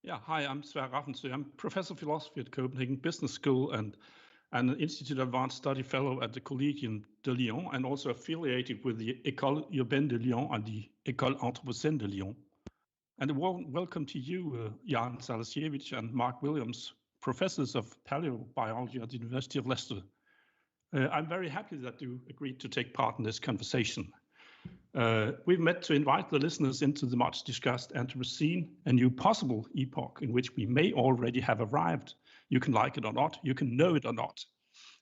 Yeah, hi, I'm Sverre Raffnsøe. I'm professor of philosophy at Copenhagen Business School and an Institute of Advanced Study Fellow at the Collegium de Lyon, and also affiliated with the École Urbaine de Lyon and the École Anthropocène de Lyon. And a warm welcome to you, Jan Salasiewicz and Mark Williams, professors of paleobiology at the University of Leicester. I'm very happy that you agreed to take part in this conversation. We've met to invite the listeners into the much discussed Anthropocene, a new possible epoch in which we may already have arrived. You can like it or not, you can know it or not.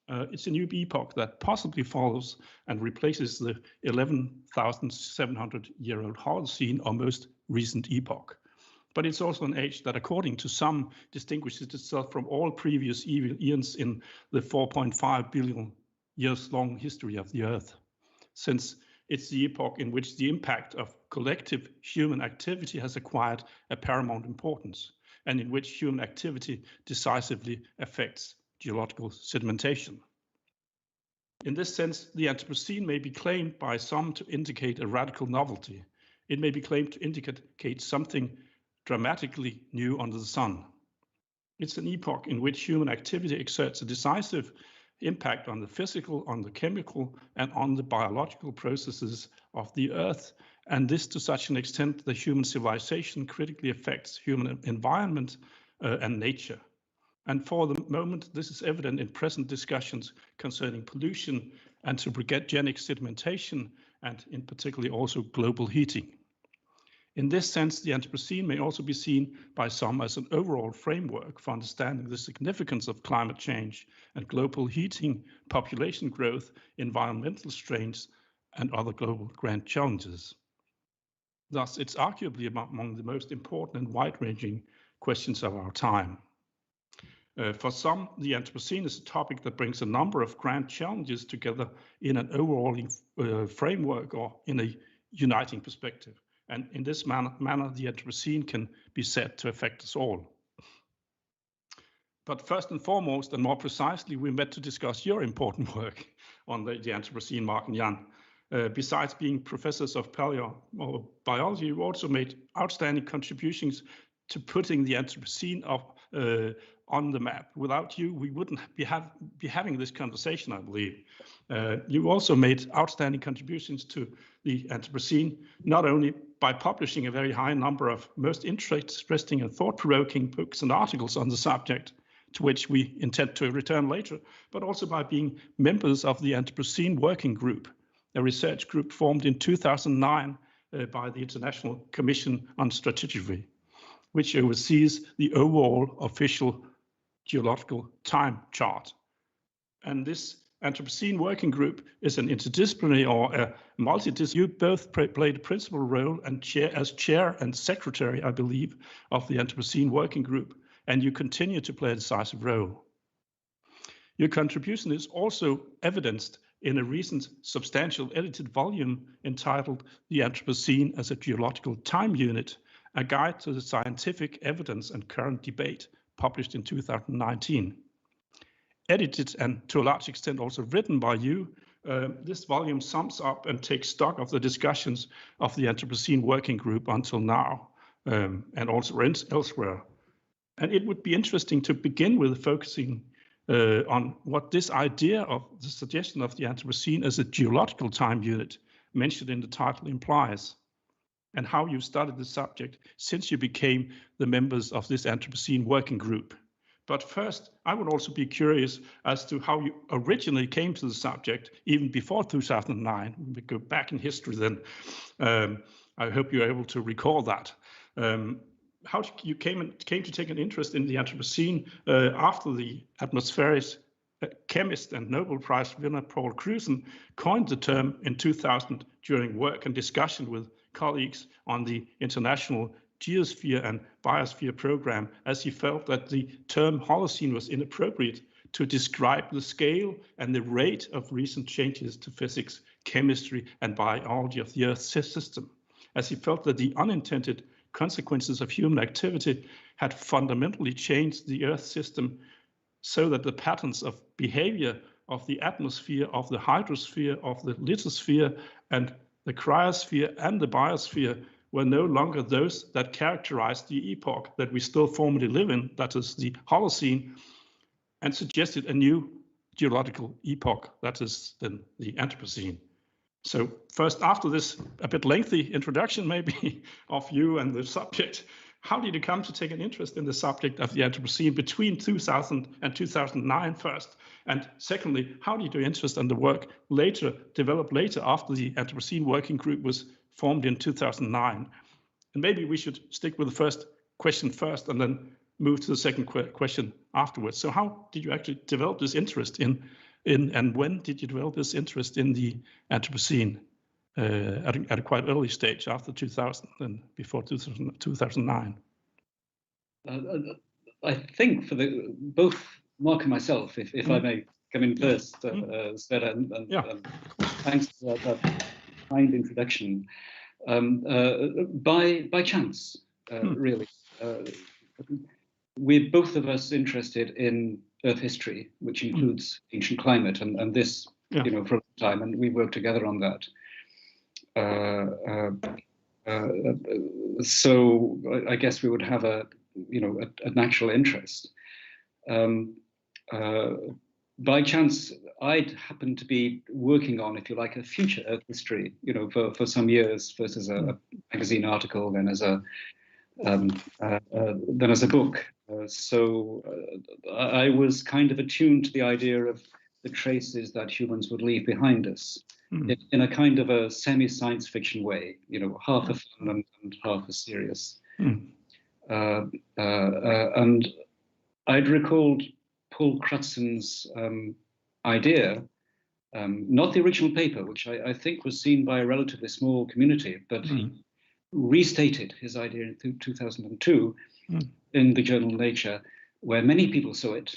It's a new epoch that possibly follows and replaces the 11,700-year-old Holocene or most recent epoch. But it's also an age that, according to some, distinguishes itself from all previous eons in the 4.5 billion years long history of the Earth, since it's the epoch in which the impact of collective human activity has acquired a paramount importance, and in which human activity decisively affects geological sedimentation. In this sense, the Anthropocene may be claimed by some to indicate a radical novelty. It may be claimed to indicate something dramatically new under the sun. It's an epoch in which human activity exerts a decisive impact on the physical, on the chemical, and on the biological processes of the Earth, and this to such an extent that human civilization critically affects human environment and nature. And for the moment, this is evident in present discussions concerning pollution, anthropogenic sedimentation, and in particular also global heating. In this sense, the Anthropocene may also be seen by some as an overall framework for understanding the significance of climate change and global heating, population growth, environmental strains, and other global grand challenges. Thus, it's arguably among the most important and wide-ranging questions of our time. For some, the Anthropocene is a topic that brings a number of grand challenges together in an overall framework or in a uniting perspective. And in this manner, the Anthropocene can be said to affect us all. But first and foremost, and more precisely, we met to discuss your important work on the Anthropocene, Mark and Jan. Besides being professors of paleobiology, you also made outstanding contributions to putting the Anthropocene up on the map. Without you, we wouldn't be having this conversation, I believe. You also made outstanding contributions to the Anthropocene, not only by publishing a very high number of most interesting and thought-provoking books and articles on the subject, to which we intend to return later, but also by being members of the Anthropocene Working Group, a research group formed in 2009 by the International Commission on Stratigraphy, which oversees the overall official geological time chart. And this Anthropocene Working Group is an interdisciplinary or a multidisciplinary. You both played a principal role and as chair and secretary, I believe, of the Anthropocene Working Group, and you continue to play a decisive role. Your contribution is also evidenced in a recent substantial edited volume entitled The Anthropocene as a Geological Time Unit, a guide to the scientific evidence and current debate, published in 2019. Edited and to a large extent also written by you, this volume sums up and takes stock of the discussions of the Anthropocene Working Group until now, and also elsewhere. And it would be interesting to begin with focusing on what this idea of the suggestion of the Anthropocene as a geological time unit mentioned in the title implies, and how you studied the subject since you became the members of this Anthropocene Working Group. But first, I would also be curious as to how you originally came to the subject, even before 2009. We go back in history then. I hope you're able to recall that. How you came to take an interest in the Anthropocene after the atmospheric chemist and Nobel Prize winner Paul Cruzen coined the term in 2000 during work and discussion with colleagues on the International Geosphere and Biosphere program, as he felt that the term Holocene was inappropriate to describe the scale and the rate of recent changes to physics, chemistry, and biology of the Earth's system, as he felt that the unintended consequences of human activity had fundamentally changed the Earth system so that the patterns of behavior of the atmosphere, of the hydrosphere, of the lithosphere, and the cryosphere and the biosphere were no longer those that characterized the epoch that we still formally live in, that is the Holocene, and suggested a new geological epoch, that is then the Anthropocene. So first, after this a bit lengthy introduction maybe of you and the subject, how did you come to take an interest in the subject of the Anthropocene between 2000 and 2009 first? And secondly, how did your interest in the work develop later after the Anthropocene Working Group was formed in 2009? And maybe we should stick with the first question first and then move to the second question afterwards. So how did you actually develop this interest in and when did you develop this interest in the Anthropocene at a quite early stage after 2000 and before 2009? I think for both Mark and myself, if I may come in first, Sverre, and thanks for that kind introduction. By chance, really. We're both of us interested in Earth history, which includes ancient climate, and this, for a long time, and we worked together on that. So I guess we would have a natural interest. By chance, I'd happened to be working on, if you like, a future Earth history, for some years, first as a magazine article, then as a book. So I was kind of attuned to the idea of the traces that humans would leave behind us in a kind of a semi-science fiction way, half a fun and half a serious. And I'd recalled Paul Crutzen's idea, not the original paper, which I think was seen by a relatively small community, but he restated his idea in 2002 in the journal Nature, where many people saw it.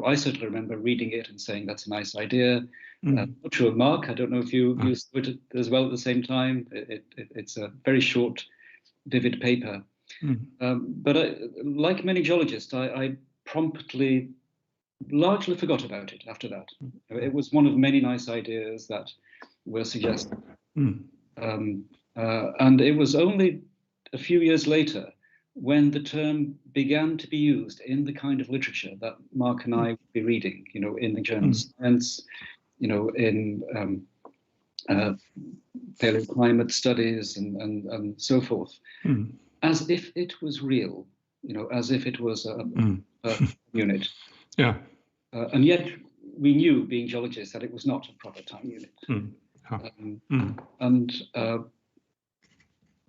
I certainly remember reading it and saying, that's a nice idea. Not sure, Mark, I don't know if you saw it as well at the same time. It's a very short, vivid paper. But like many geologists, I promptly largely forgot about it after that. It was one of many nice ideas that were suggested. And it was only a few years later when the term began to be used in the kind of literature that Mark and I would be reading, in the journal Science, in paleoclimate studies and so forth, as if it was real, as if it was a unit. Yeah. And yet we knew, being geologists, that it was not a proper time unit. And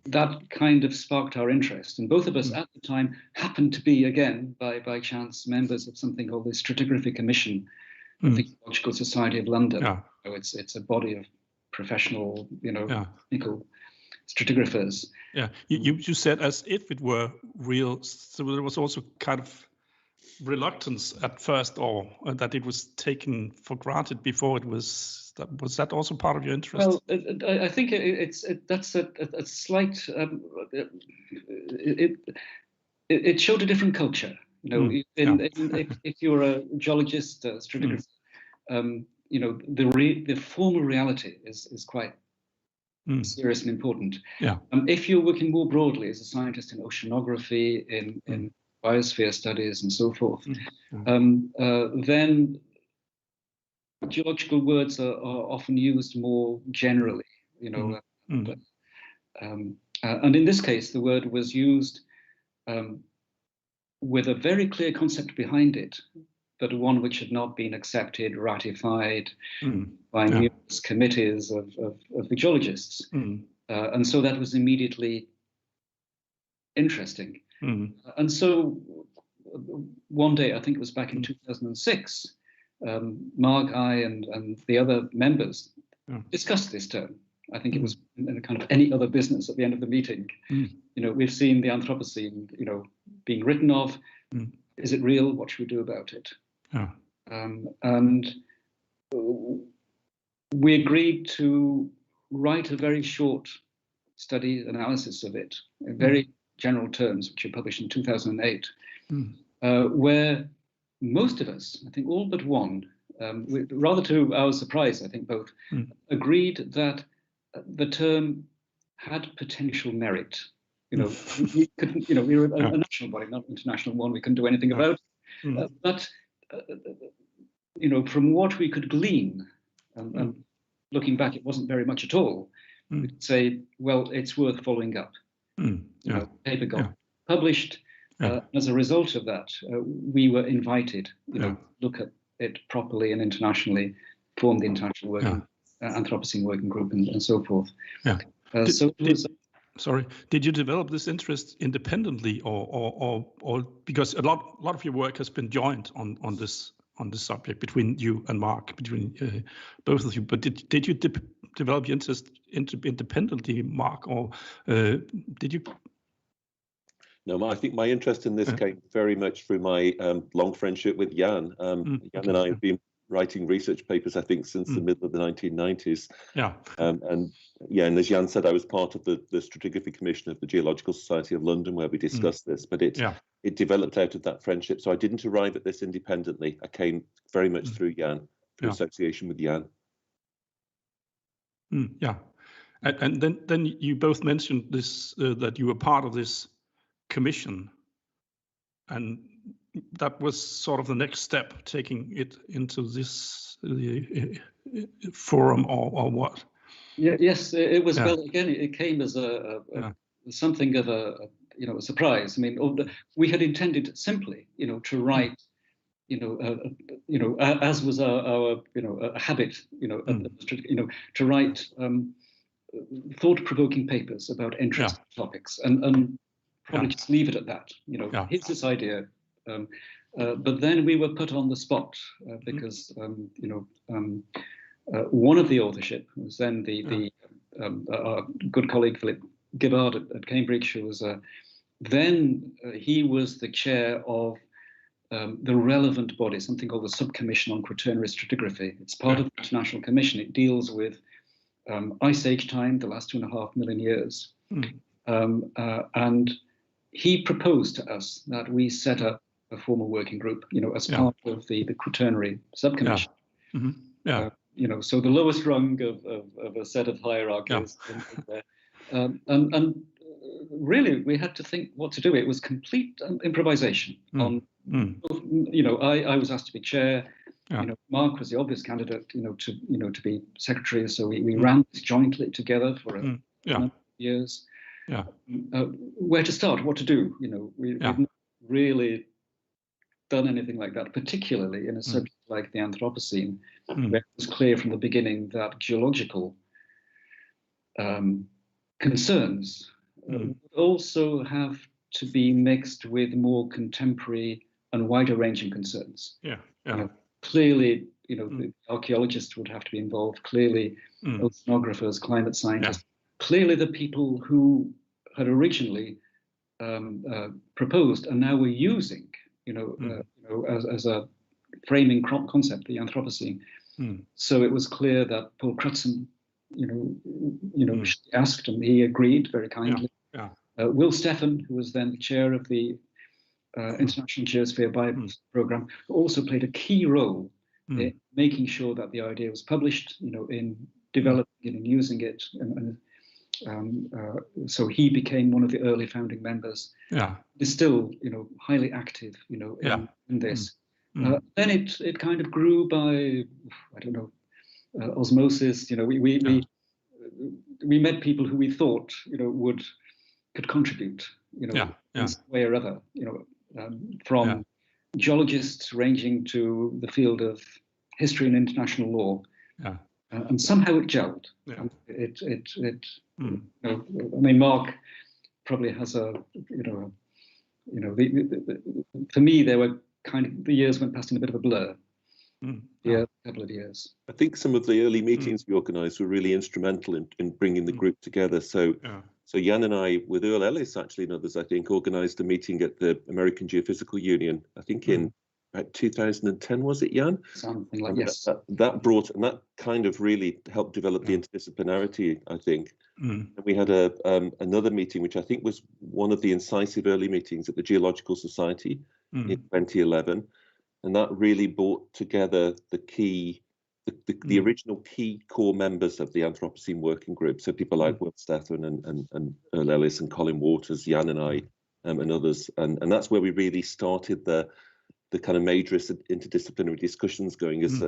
that kind of sparked our interest. And both of us at the time happened to be, again, by chance, members of something called the Stratigraphy Commission of the Geological Society of London. So it's a body of professional, technical stratigraphers. Yeah, you said as if it were real, so there was also kind of reluctance at first, or that it was taken for granted before it was. Was that also part of your interest? Well, I think that's a slight. It showed a different culture. If you're a geologist, stratigrapher, the formal reality is quite serious and important. Yeah. If you're working more broadly as a scientist in oceanography, in biosphere studies, and so forth, then geological words are often used more generally, and in this case, the word was used with a very clear concept behind it, but one which had not been accepted, ratified by numerous committees of the geologists. And so that was immediately interesting. And so one day, I think it was back in 2006, Mark, I, and the other members discussed this term. I think it was in a kind of any other business at the end of the meeting. We've seen the Anthropocene, being written of. Is it real? What should we do about it? And we agreed to write a very short study analysis of it, in very general terms, which were published in 2008, where most of us, I think all but one, rather to our surprise, I think both, agreed that the term had potential merit. We couldn't, we were a national body, not an international one. We couldn't do anything about it. But from what we could glean, and looking back, it wasn't very much at all. We'd say, well, it's worth following up. The paper got published. As a result of that, we were invited, to look at it properly and internationally, form the international Anthropocene working group, and so forth. Did you develop this interest independently, or because a lot of your work has been joined on this subject between you and Mark, between both of you? But did you develop your interest independently, Mark, or did you? No, I think my interest in this came very much through my long friendship with Jan. Jan and I have been writing research papers, I think, since the middle of the 1990s. And as Jan said, I was part of the Stratigraphy Commission of the Geological Society of London, where we discussed this, but it developed out of that friendship. So I didn't arrive at this independently. I came very much through Jan, through association with Jan. And then you both mentioned this, that you were part of this commission, and that was sort of the next step, taking it into this forum, or what? Yes, it was. Well, again, it came as something of a surprise. I mean, we had intended simply, to write, as was our habit, to write thought-provoking papers about interesting topics, and probably just leave it at that. Here's this idea. But then we were put on the spot because one of the authorship was then our good colleague Philip Gibbard at Cambridge, who was he was the chair of the relevant body, something called the Subcommission on Quaternary Stratigraphy. It's part of the International Commission. It deals with Ice Age time, the last 2.5 million years, and he proposed to us that we set up a formal working group, as part of the Quaternary Subcommission. So the lowest rung of a set of hierarchies. And really, we had to think what to do. It was complete improvisation. I was asked to be chair. Mark was the obvious candidate, to be secretary. So we ran this jointly together for a number of years. Where to start, what to do? We've not really done anything like that, particularly in a subject like the Anthropocene, where it was clear from the beginning that geological concerns would also have to be mixed with more contemporary and wider-ranging concerns. Clearly, the archaeologists would have to be involved. Clearly, oceanographers, climate scientists. Clearly, the people who had originally proposed and now were using, as a framing concept, the Anthropocene. So it was clear that Paul Crutzen, she asked, and he agreed very kindly. Will Stephan, who was then the chair of the International Geosphere Bible Program, also played a key role in making sure that the idea was published, in developing it and using it. So he became one of the early founding members. He's still, highly active, in this. Then it kind of grew by, I don't know, osmosis. We met people who we thought, could contribute, in some way or other, from geologists ranging to the field of history and international law. And somehow it gelled. I mean, Mark probably has for me, there were the years went past in a bit of a blur. A couple of years. I think some of the early meetings we organised were really instrumental in bringing the group together. So Jan and I, with Earl Ellis actually and others, I think, organised a meeting at the American Geophysical Union, I think in about 2010, was it, Jan? Something like yes. That brought, and that kind of really helped develop the interdisciplinarity, I think. And we had another meeting, which I think was one of the incisive early meetings at the Geological Society in 2011. And that really brought together the key the original key core members of the Anthropocene working group, so people like Will Stethern and Earl Ellis and Colin Waters, Jan and I, and others, and that's where we really started the kind of major interdisciplinary discussions going, as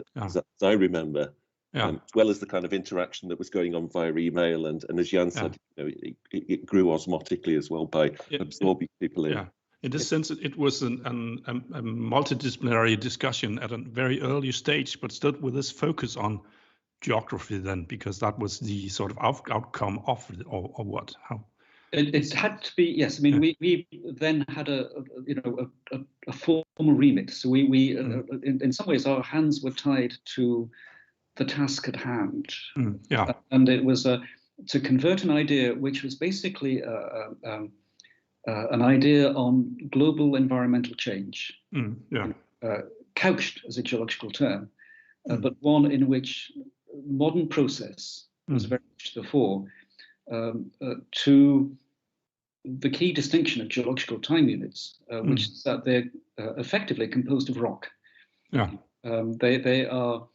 I remember, as well as the kind of interaction that was going on via email, and as Jan said, it grew osmotically as well by absorbing people in. Yeah. In this sense, it was a multidisciplinary discussion at a very early stage, but still with this focus on geography then, because that was the sort of outcome of it, or what? How? It had to be, yes. I mean, we then had a formal remit. So we in some ways, our hands were tied to the task at hand. And it was to convert an idea which was basically an idea on global environmental change, couched as a geological term, but one in which modern process was very much to the fore, to the key distinction of geological time units, which is that they're effectively composed of rock. They are,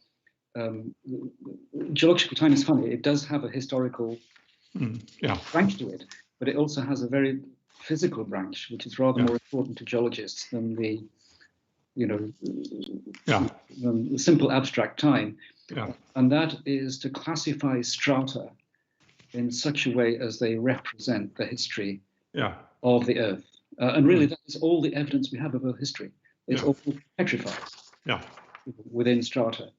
geological time is funny, it does have a historical branch to it, but it also has a very physical branch, which is rather more important to geologists than the, the simple abstract time. And that is to classify strata in such a way as they represent the history of the Earth. And really, that is all the evidence we have of Earth history. It's all petrified within strata.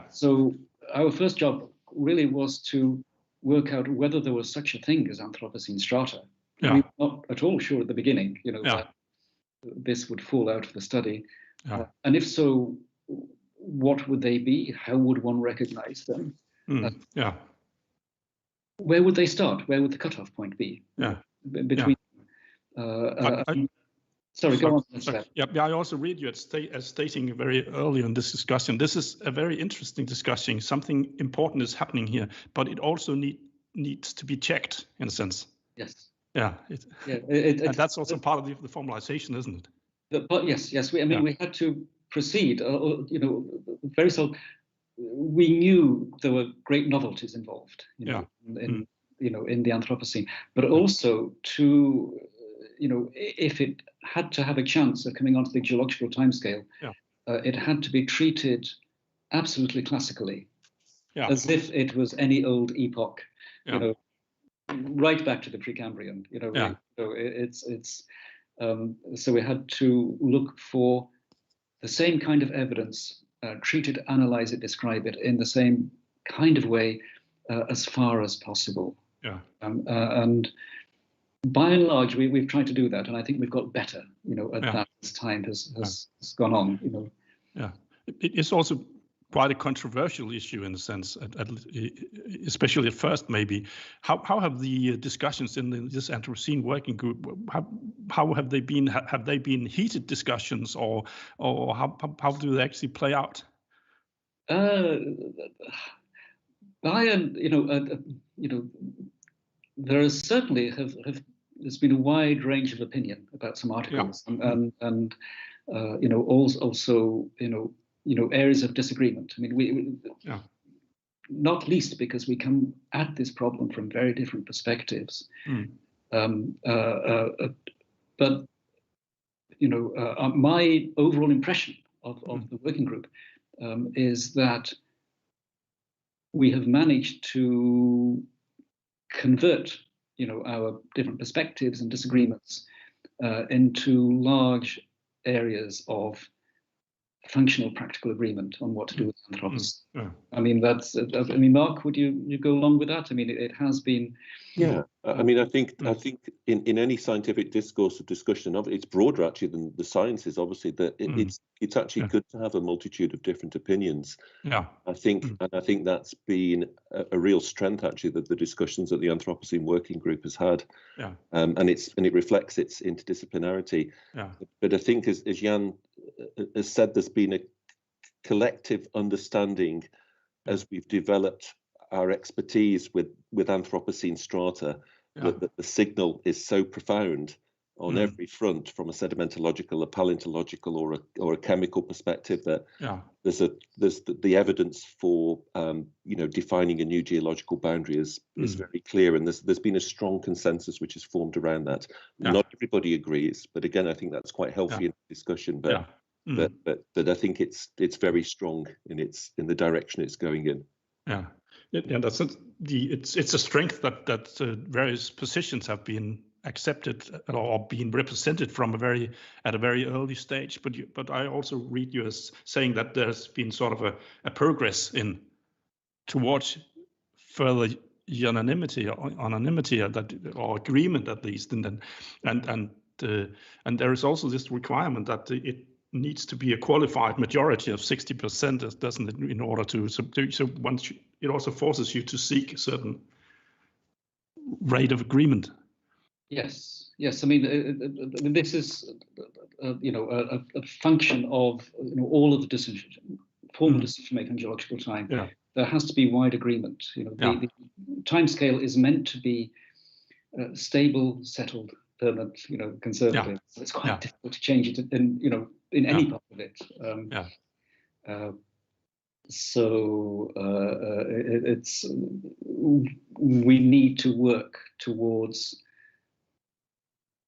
So our first job really was to work out whether there was such a thing as Anthropocene strata. We were not at all sure at the beginning, that this would fall out of the study. And if so, what would they be? How would one recognize them? Where would they start? Where would the cutoff point be? Between. Sorry, go on. I also read you as stating very early in this discussion. This is a very interesting discussion. Something important is happening here, but it also needs to be checked in a sense. Yes. And that's also part of the formalization, isn't it? But yes. We had to proceed. Very so. We knew there were great novelties involved. In the Anthropocene, but also to, if it had to have a chance of coming onto the geological timescale, it had to be treated absolutely classically, as if it was any old epoch. Right back to the Precambrian, so we had to look for the same kind of evidence, treat it, analyze it, describe it in the same kind of way as far as possible. And by and large, we've tried to do that, and I think we've got better, at that as time has gone on. It's also quite a controversial issue in a sense, especially at first, maybe. How have the discussions in this Anthropocene working group, how have they been? Have they been heated discussions, or how do they actually play out? There is certainly there's been a wide range of opinion about some articles, and also areas of disagreement. I mean, we not least because we come at this problem from very different perspectives. But my overall impression of the working group is that we have managed to convert, our different perspectives and disagreements into large areas of functional, practical agreement on what to do with Anthropocene. I mean, Mark, would you go along with that? I mean, it has been. Yeah, I mean, I think in any scientific discourse or discussion of it, it's broader actually than the sciences. Obviously, that it's actually good to have a multitude of different opinions. I think that's been a real strength actually that the discussions that the Anthropocene Working Group has had. And it reflects its interdisciplinarity. But I think as Jan has said, there's been a collective understanding as we've developed our expertise with Anthropocene strata, that the signal is so profound on every front, from a sedimentological, a paleontological, or a chemical perspective, that there's the evidence for defining a new geological boundary is very clear, and there's been a strong consensus which is formed around that. Not everybody agrees, but again, I think that's quite healthy in discussion. But I think it's very strong in the direction it's going in. Yeah, that's it's a strength that various positions have been accepted or being represented from at a very early stage. But I also read you as saying that there's been sort of a progress towards further unanimity or agreement, at least, and there is also this requirement that it needs to be a qualified majority of 60%, doesn't it, in order to subdue. So once it also forces you to seek a certain rate of agreement. Yes. I mean, this is a function of all of the formal decision making in geological time. There has to be wide agreement. The timescale is meant to be stable, settled, permanent, conservative. So it's quite difficult to change it in any part of it. We need to work towards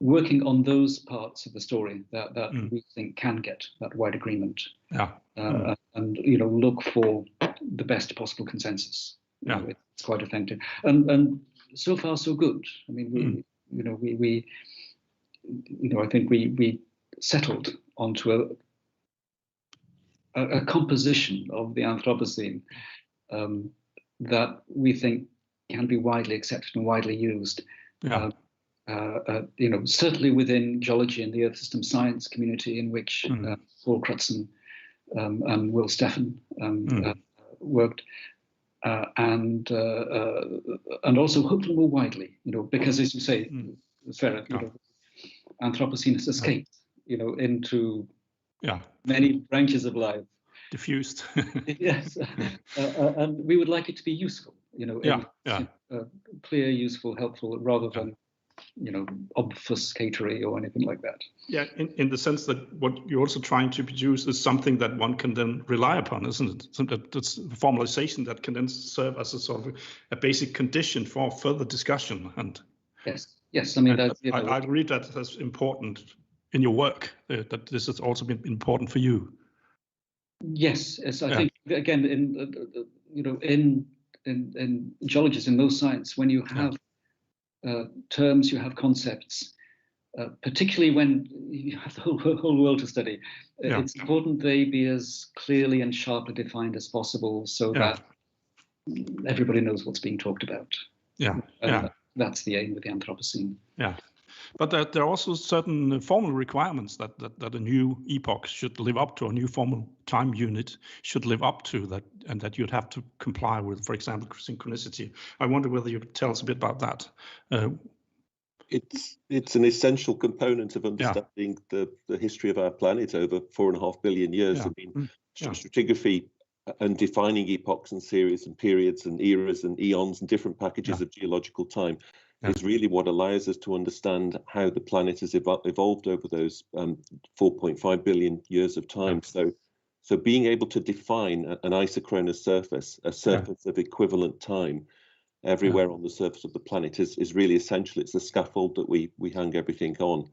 working on those parts of the story that we think can get that wide agreement, and look for the best possible consensus. It's quite effective, and so far so good. I mean, I think we settled onto a composition of the Anthropocene that we think can be widely accepted and widely used. Certainly within geology and the Earth System Science community, in which Paul Crutzen and Will Steffen worked, and also hopefully more widely, because, as you say, Sverre, Anthropocene has escaped, into many branches of life, diffused. Yes, and we would like it to be useful, clear, useful, helpful, rather than obfuscatory or anything like that. Yeah, in the sense that what you're also trying to produce is something that one can then rely upon, isn't it? So that's a formalization that can then serve as a sort of a basic condition for further discussion. And yes, I mean, I agree that that's important in your work. That this has also been important for you. Yes, I think again in geologists, in most science, when you have terms, you have concepts, particularly when you have the whole world to study. It's important they be as clearly and sharply defined as possible, so that everybody knows what's being talked about. That's the aim with the Anthropocene. But there are also certain formal requirements that a new epoch should live up to, a new formal time unit should live up to, and that you'd have to comply with, for example, synchronicity. I wonder whether you could tell us a bit about that. It's an essential component of understanding the history of our planet over 4.5 billion years. I mean, stratigraphy and defining epochs and series and periods and eras and eons and different packages of geological time is really what allows us to understand how the planet has evolved over those 4.5 billion years of time. So being able to define an isochronous surface, a surface of equivalent time everywhere on the surface of the planet is really essential. It's the scaffold that we hang everything on.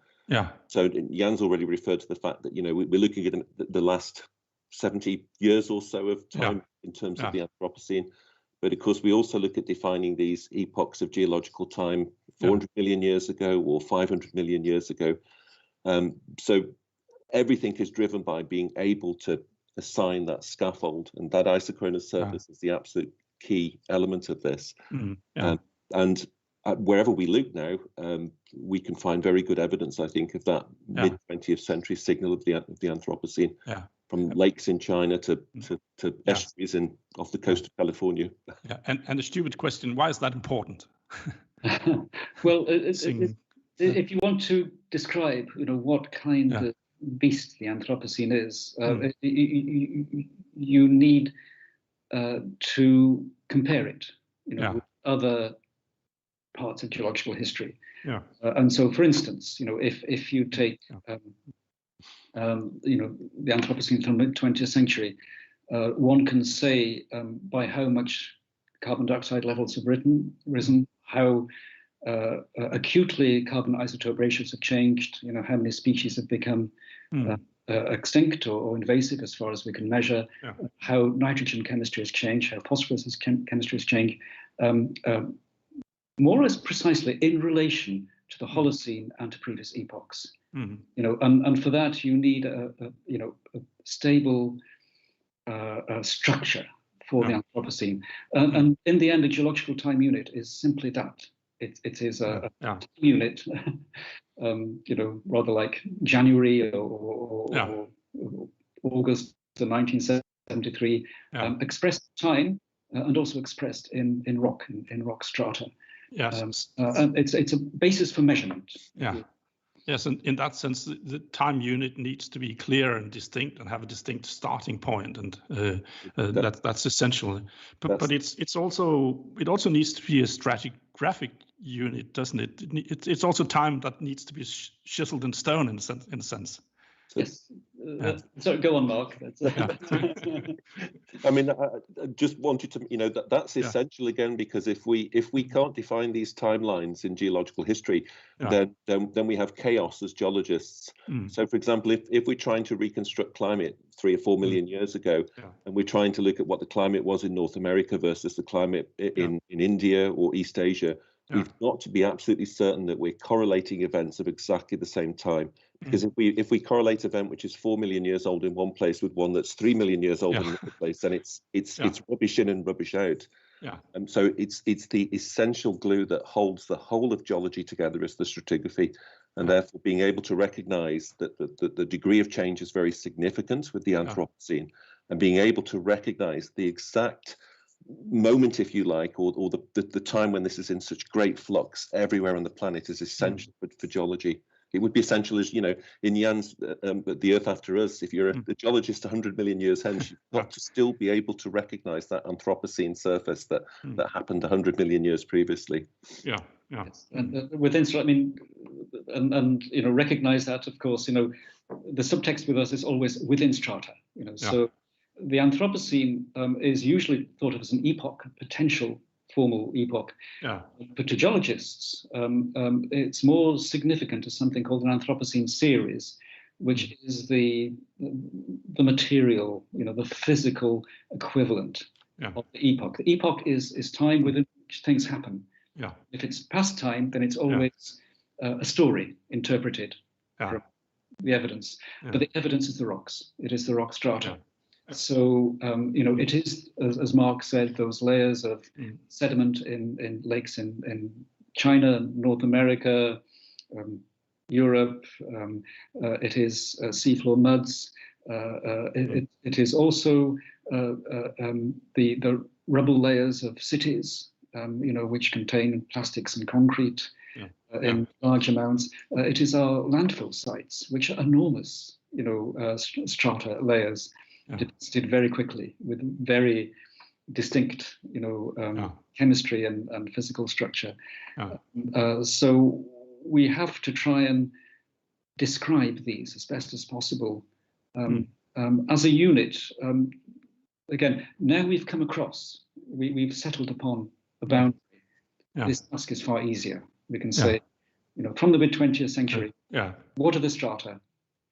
So Jan's already referred to the fact that we're looking at the last 70 years or so of time in terms of the Anthropocene. But of course, we also look at defining these epochs of geological time 400 million years ago or 500 million years ago. So everything is driven by being able to assign that scaffold, and that isochronous surface is the absolute key element of this. And wherever we look now, we can find very good evidence, I think, of that mid-20th century signal of the Anthropocene. From lakes in China to estuaries off the coast of California. And a stupid question: why is that important? Well, if you want to describe, what kind of beast the Anthropocene is, you need to compare it, with other parts of geological history. Yeah. And so, for instance, if you take the Anthropocene from the 20th century, one can say by how much carbon dioxide levels have risen, how acutely carbon isotope ratios have changed, how many species have become extinct or invasive as far as we can measure, how nitrogen chemistry has changed, how phosphorus chemistry has changed, more or less precisely in relation to the Holocene and to previous epochs. And for that you need a stable structure for the Anthropocene. And in the end, a geological time unit is simply that. It is a time unit, rather like January or August of 1973, expressed in time and also expressed in rock strata. Yes. And it's a basis for measurement. Yeah. Yes, and in that sense, the time unit needs to be clear and distinct and have a distinct starting point, and that's essential. But it also needs to be a stratigraphic unit, doesn't it? It's also time that needs to be chiseled in stone in a sense. Yes. So go on, Mark. I mean, I just wanted to, that's essential again, because if we can't define these timelines in geological history, then we have chaos as geologists. So, for example, if we're trying to reconstruct climate 3 or 4 million years ago, and we're trying to look at what the climate was in North America versus the climate in India or East Asia, we've got to be absolutely certain that we're correlating events of exactly the same time. Because if we correlate an event which is 4 million years old in one place with one that's 3 million years old in another place, then it's rubbish in and rubbish out. And so it's the essential glue that holds the whole of geology together is the stratigraphy, and therefore being able to recognise that the degree of change is very significant with the Anthropocene, and being able to recognise the exact moment, if you like, or the time when this is in such great flux everywhere on the planet is essential for geology. It would be essential, as in Jan's The Earth After Us. If you're a geologist 100 million years hence, you've got to still be able to recognise that Anthropocene surface that happened 100 million years previously. Yes. And within, I mean, and recognise that, of course, the subtext with us is always within strata. So the Anthropocene is usually thought of as an epoch, a potential formal epoch. But to geologists, it's more significant as something called an Anthropocene series, which is the material, the physical equivalent of the epoch. The epoch is time within which things happen. If it's past time, then it's always a story interpreted from the evidence. But the evidence is the rocks. It is the rock strata. So, it is, as Mark said, those layers of sediment in lakes in China, North America, Europe. It is seafloor muds. It is also the rubble layers of cities, which contain plastics and concrete in large amounts. It is our landfill sites, which are enormous, strata layers. Deposited very quickly with very distinct, chemistry and physical structure. So we have to try and describe these as best as possible as a unit. Again, now we've come across, we've settled upon a boundary. This task is far easier. We can say, from the mid-20th century, what are the strata?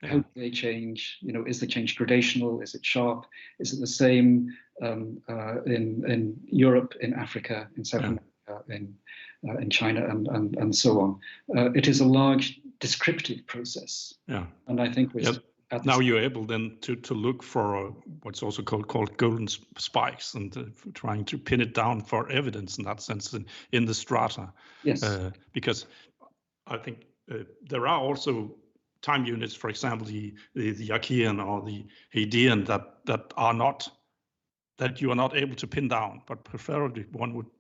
How do they change? Is the change gradational? Is it sharp? Is it the same in Europe, in Africa, in South America, in China, and so on? It is a large descriptive process. And I think now you're able then to look for what's also called golden spikes, and trying to pin it down for evidence in that sense in the strata. Because I think there are also time units, for example, the Archean or the Hadean that you are not able to pin down, but preferably one would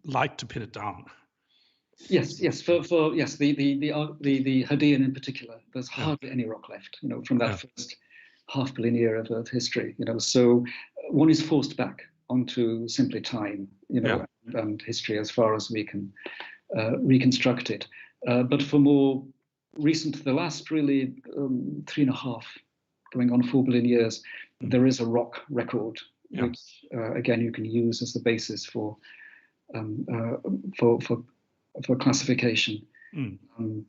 like to pin it down. Yes. For the Hadean in particular, there's hardly any rock left, from that first half billion year of Earth history. So one is forced back onto simply time, and history as far as we can reconstructed. But for more recent, the last really 3.5, going on 4 billion years, there is a rock record, which again you can use as the basis for classification. And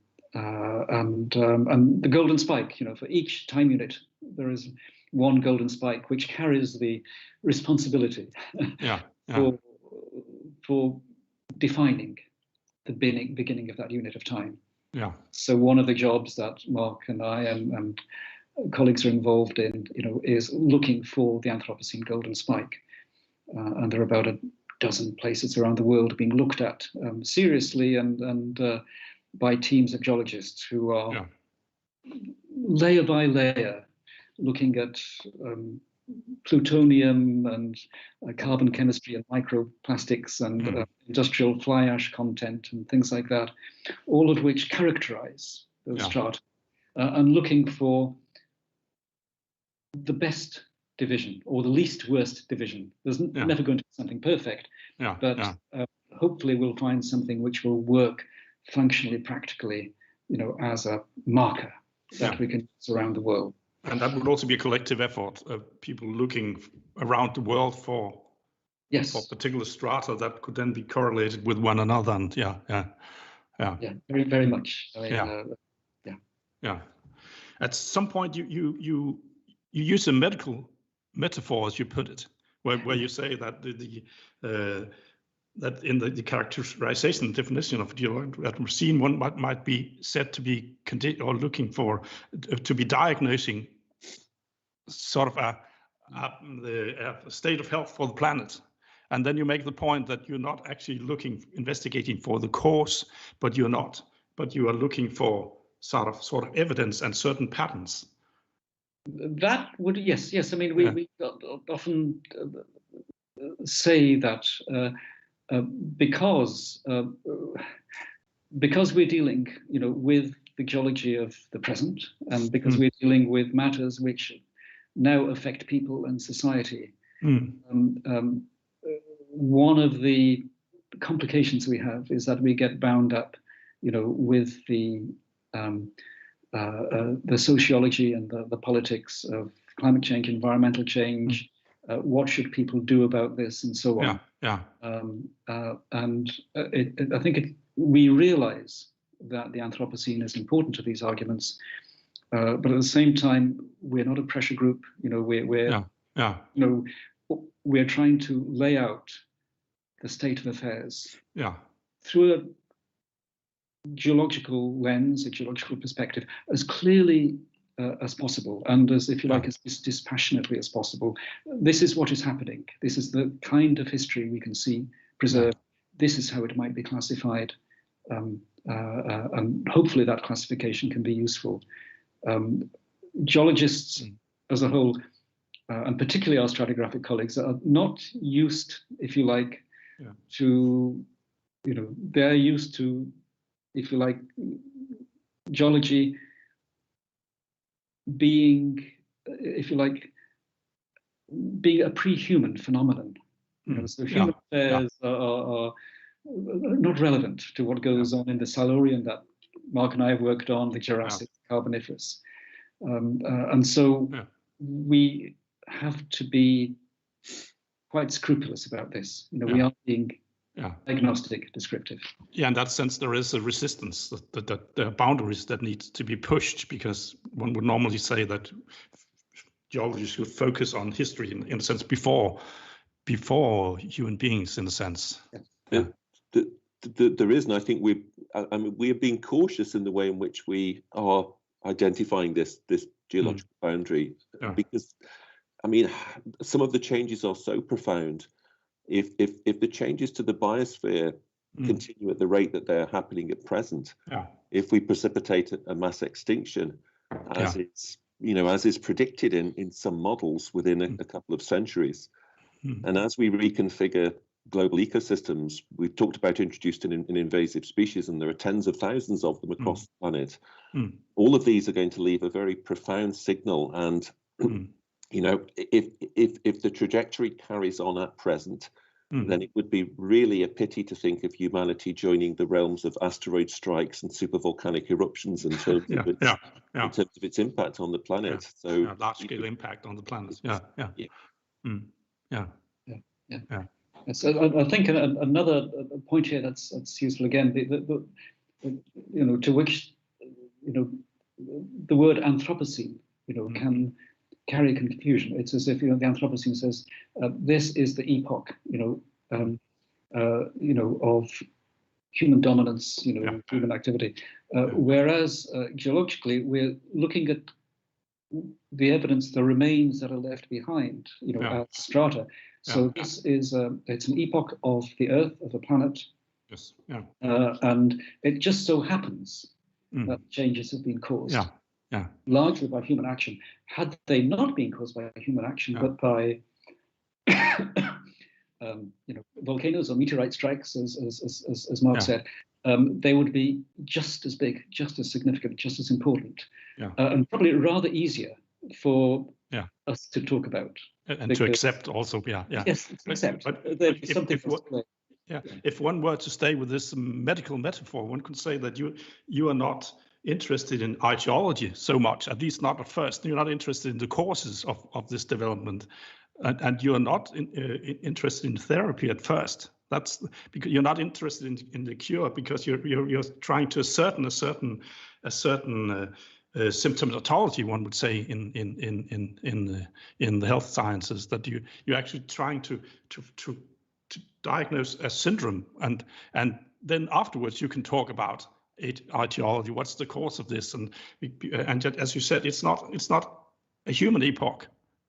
the golden spike, for each time unit, there is one golden spike which carries the responsibility for defining the beginning of that unit of time. So one of the jobs that Mark and I and colleagues are involved in, is looking for the Anthropocene golden spike, and there are about a dozen places around the world being looked at seriously and by teams of geologists who are layer by layer looking at plutonium and carbon chemistry and microplastics and industrial fly ash content and things like that, all of which characterize those strata, and looking for the best division or the least worst division. There's never going to be something perfect, but hopefully we'll find something which will work functionally, practically, as a marker that we can use around the world. And that would also be a collective effort of people looking around the world for particular strata that could then be correlated with one another. And very, very much. At some point, you use a medical metaphor, as you put it, where you say that that in the characterization definition of Anthropocene, one might be said to be looking for to be diagnosing sort of a state of health for the planet. And then you make the point that you're not actually investigating for the cause, but you are looking for sort of evidence and certain patterns. That would, yes. I mean, we often say that because we're dealing, with the geology of the present, and because we're dealing with matters which now affect people and society, one of the complications we have is that we get bound up, with the sociology and the politics of climate change, environmental change. What should people do about this, and so on. I think we realize that the Anthropocene is important to these arguments, but at the same time, we're not a pressure group. We're trying to lay out the state of affairs through a geological lens, a geological perspective, as clearly as possible, and as, if you like, as dispassionately as possible. This is what is happening. This is the kind of history we can see preserved. This is how it might be classified, and hopefully that classification can be useful. Geologists as a whole, and particularly our stratigraphic colleagues, are not used, if you like, to, they're used to, if you like, geology being, if you like, being a pre-human phenomenon. So human affairs are not relevant to what goes on in the Silurian that Mark and I have worked on, the Jurassic, Carboniferous. And so we have to be quite scrupulous about this. We are being agnostic, descriptive. Yeah, in that sense, there is a resistance that there are boundaries that need to be pushed, because one would normally say that geology should focus on history in a sense before human beings, in a sense. There is, and I think we are being cautious in the way in which we are identifying this geological boundary, because some of the changes are so profound. If the changes to the biosphere continue at the rate that they're happening at present, if we precipitate a mass extinction, as is predicted in some models within a couple of centuries, and as we reconfigure global ecosystems, we've talked about introduced an invasive species, and there are tens of thousands of them across the planet. All of these are going to leave a very profound signal, and if the trajectory carries on at present, then it would be really a pity to think of humanity joining the realms of asteroid strikes and supervolcanic eruptions in terms of its impact on the planet. So large-scale impact on the planet. So I think another point here that's useful again, to which the word Anthropocene can carry confusion. It's as if the Anthropocene says this is the epoch of human dominance, human activity, whereas geologically we're looking at the evidence, the remains that are left behind, as strata. So this is it's an epoch of the Earth, of the planet. Yes. And it just so happens that changes have been caused largely by human action. Had they not been caused by human action, but by volcanoes or meteorite strikes, as Mark said, they would be just as big, just as significant, just as important, and probably rather easier for us to talk about and to accept also. Yes, accept. But if one were to stay with this medical metaphor, one could say that you are not interested in archaeology so much, at least not at first. You're not interested in the causes of this development, and you are not interested in therapy at first. That's because you're not interested in the cure, because you're trying to ascertain a certain symptomatology, one would say, in the health sciences, that you're actually trying to diagnose a syndrome, and then afterwards you can talk about etiology. What's the cause of this? And as you said, it's not a human epoch.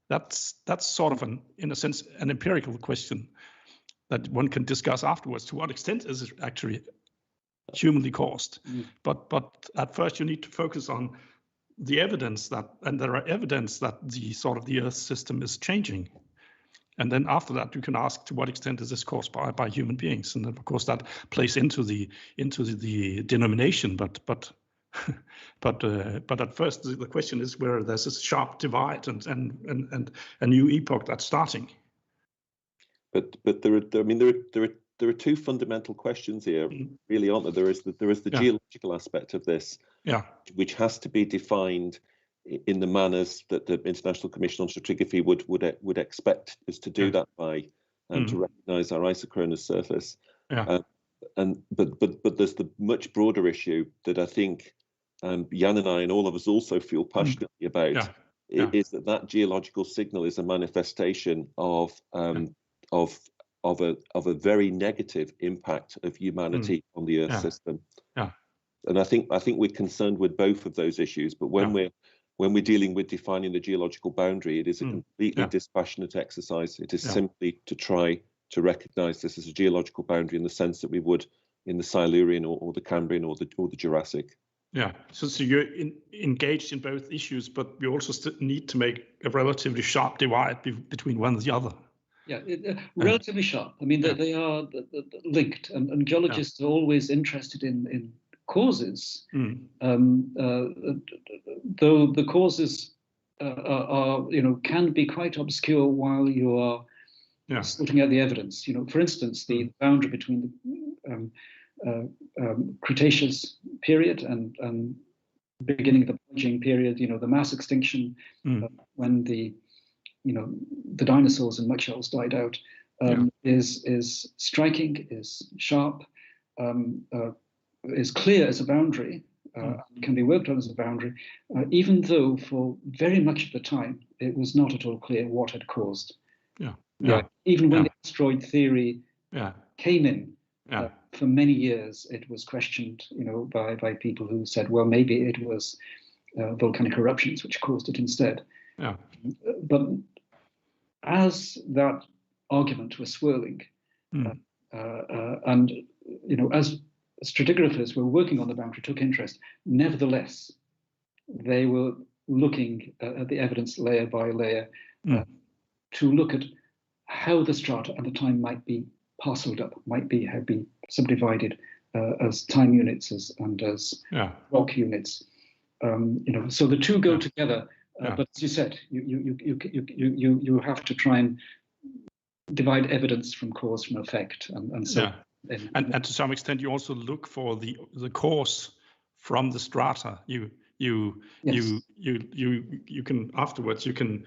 That's sort of in a sense an empirical question that one can discuss afterwards. To what extent is it actually humanly caused? But at first you need to focus on the evidence and there are evidence that the Earth system is changing. And then after that, you can ask to what extent is this caused by human beings, and of course that plays into the denomination. But at first the question is where there's a sharp divide and a new epoch that's starting. But there are two fundamental questions here, really, aren't there? There is the geological aspect of this, which has to be defined in the manners that the International Commission on Stratigraphy would expect us to do that by, and to recognise our isochronous surface. But there's the much broader issue that I think Jan and I and all of us also feel passionately about. Is that geological signal is a manifestation of a very negative impact of humanity on the Earth system. And I think we're concerned with both of those issues. But when we're dealing with defining the geological boundary, it is a completely dispassionate exercise. It is simply to try to recognise this as a geological boundary in the sense that we would in the Silurian or the Cambrian or the Jurassic. So you're engaged in both issues, but you also need to make a relatively sharp divide between one and the other. Relatively sharp. I mean, they are linked, and geologists are always interested in causes, though the causes are can be quite obscure while you are sorting out the evidence. For instance, the boundary between the Cretaceous period and beginning of the Plunging period, the mass extinction when the dinosaurs and mussels died out, is striking, is sharp, is clear as a boundary, can be worked on as a boundary, even though for very much of the time it was not at all clear what had caused. Even when the asteroid theory came in, for many years it was questioned, by people who said, well, maybe it was volcanic eruptions which caused it instead. But as that argument was swirling, and as stratigraphers were working on the boundary, took interest, nevertheless, they were looking at the evidence layer by layer to look at how the strata at the time might be parceled up, have been subdivided as time units and as rock units. So the two go together. But as you said, you have to try and divide evidence from cause from effect, and so. Yeah. And to some extent, you also look for the cause from the strata. You can afterwards you can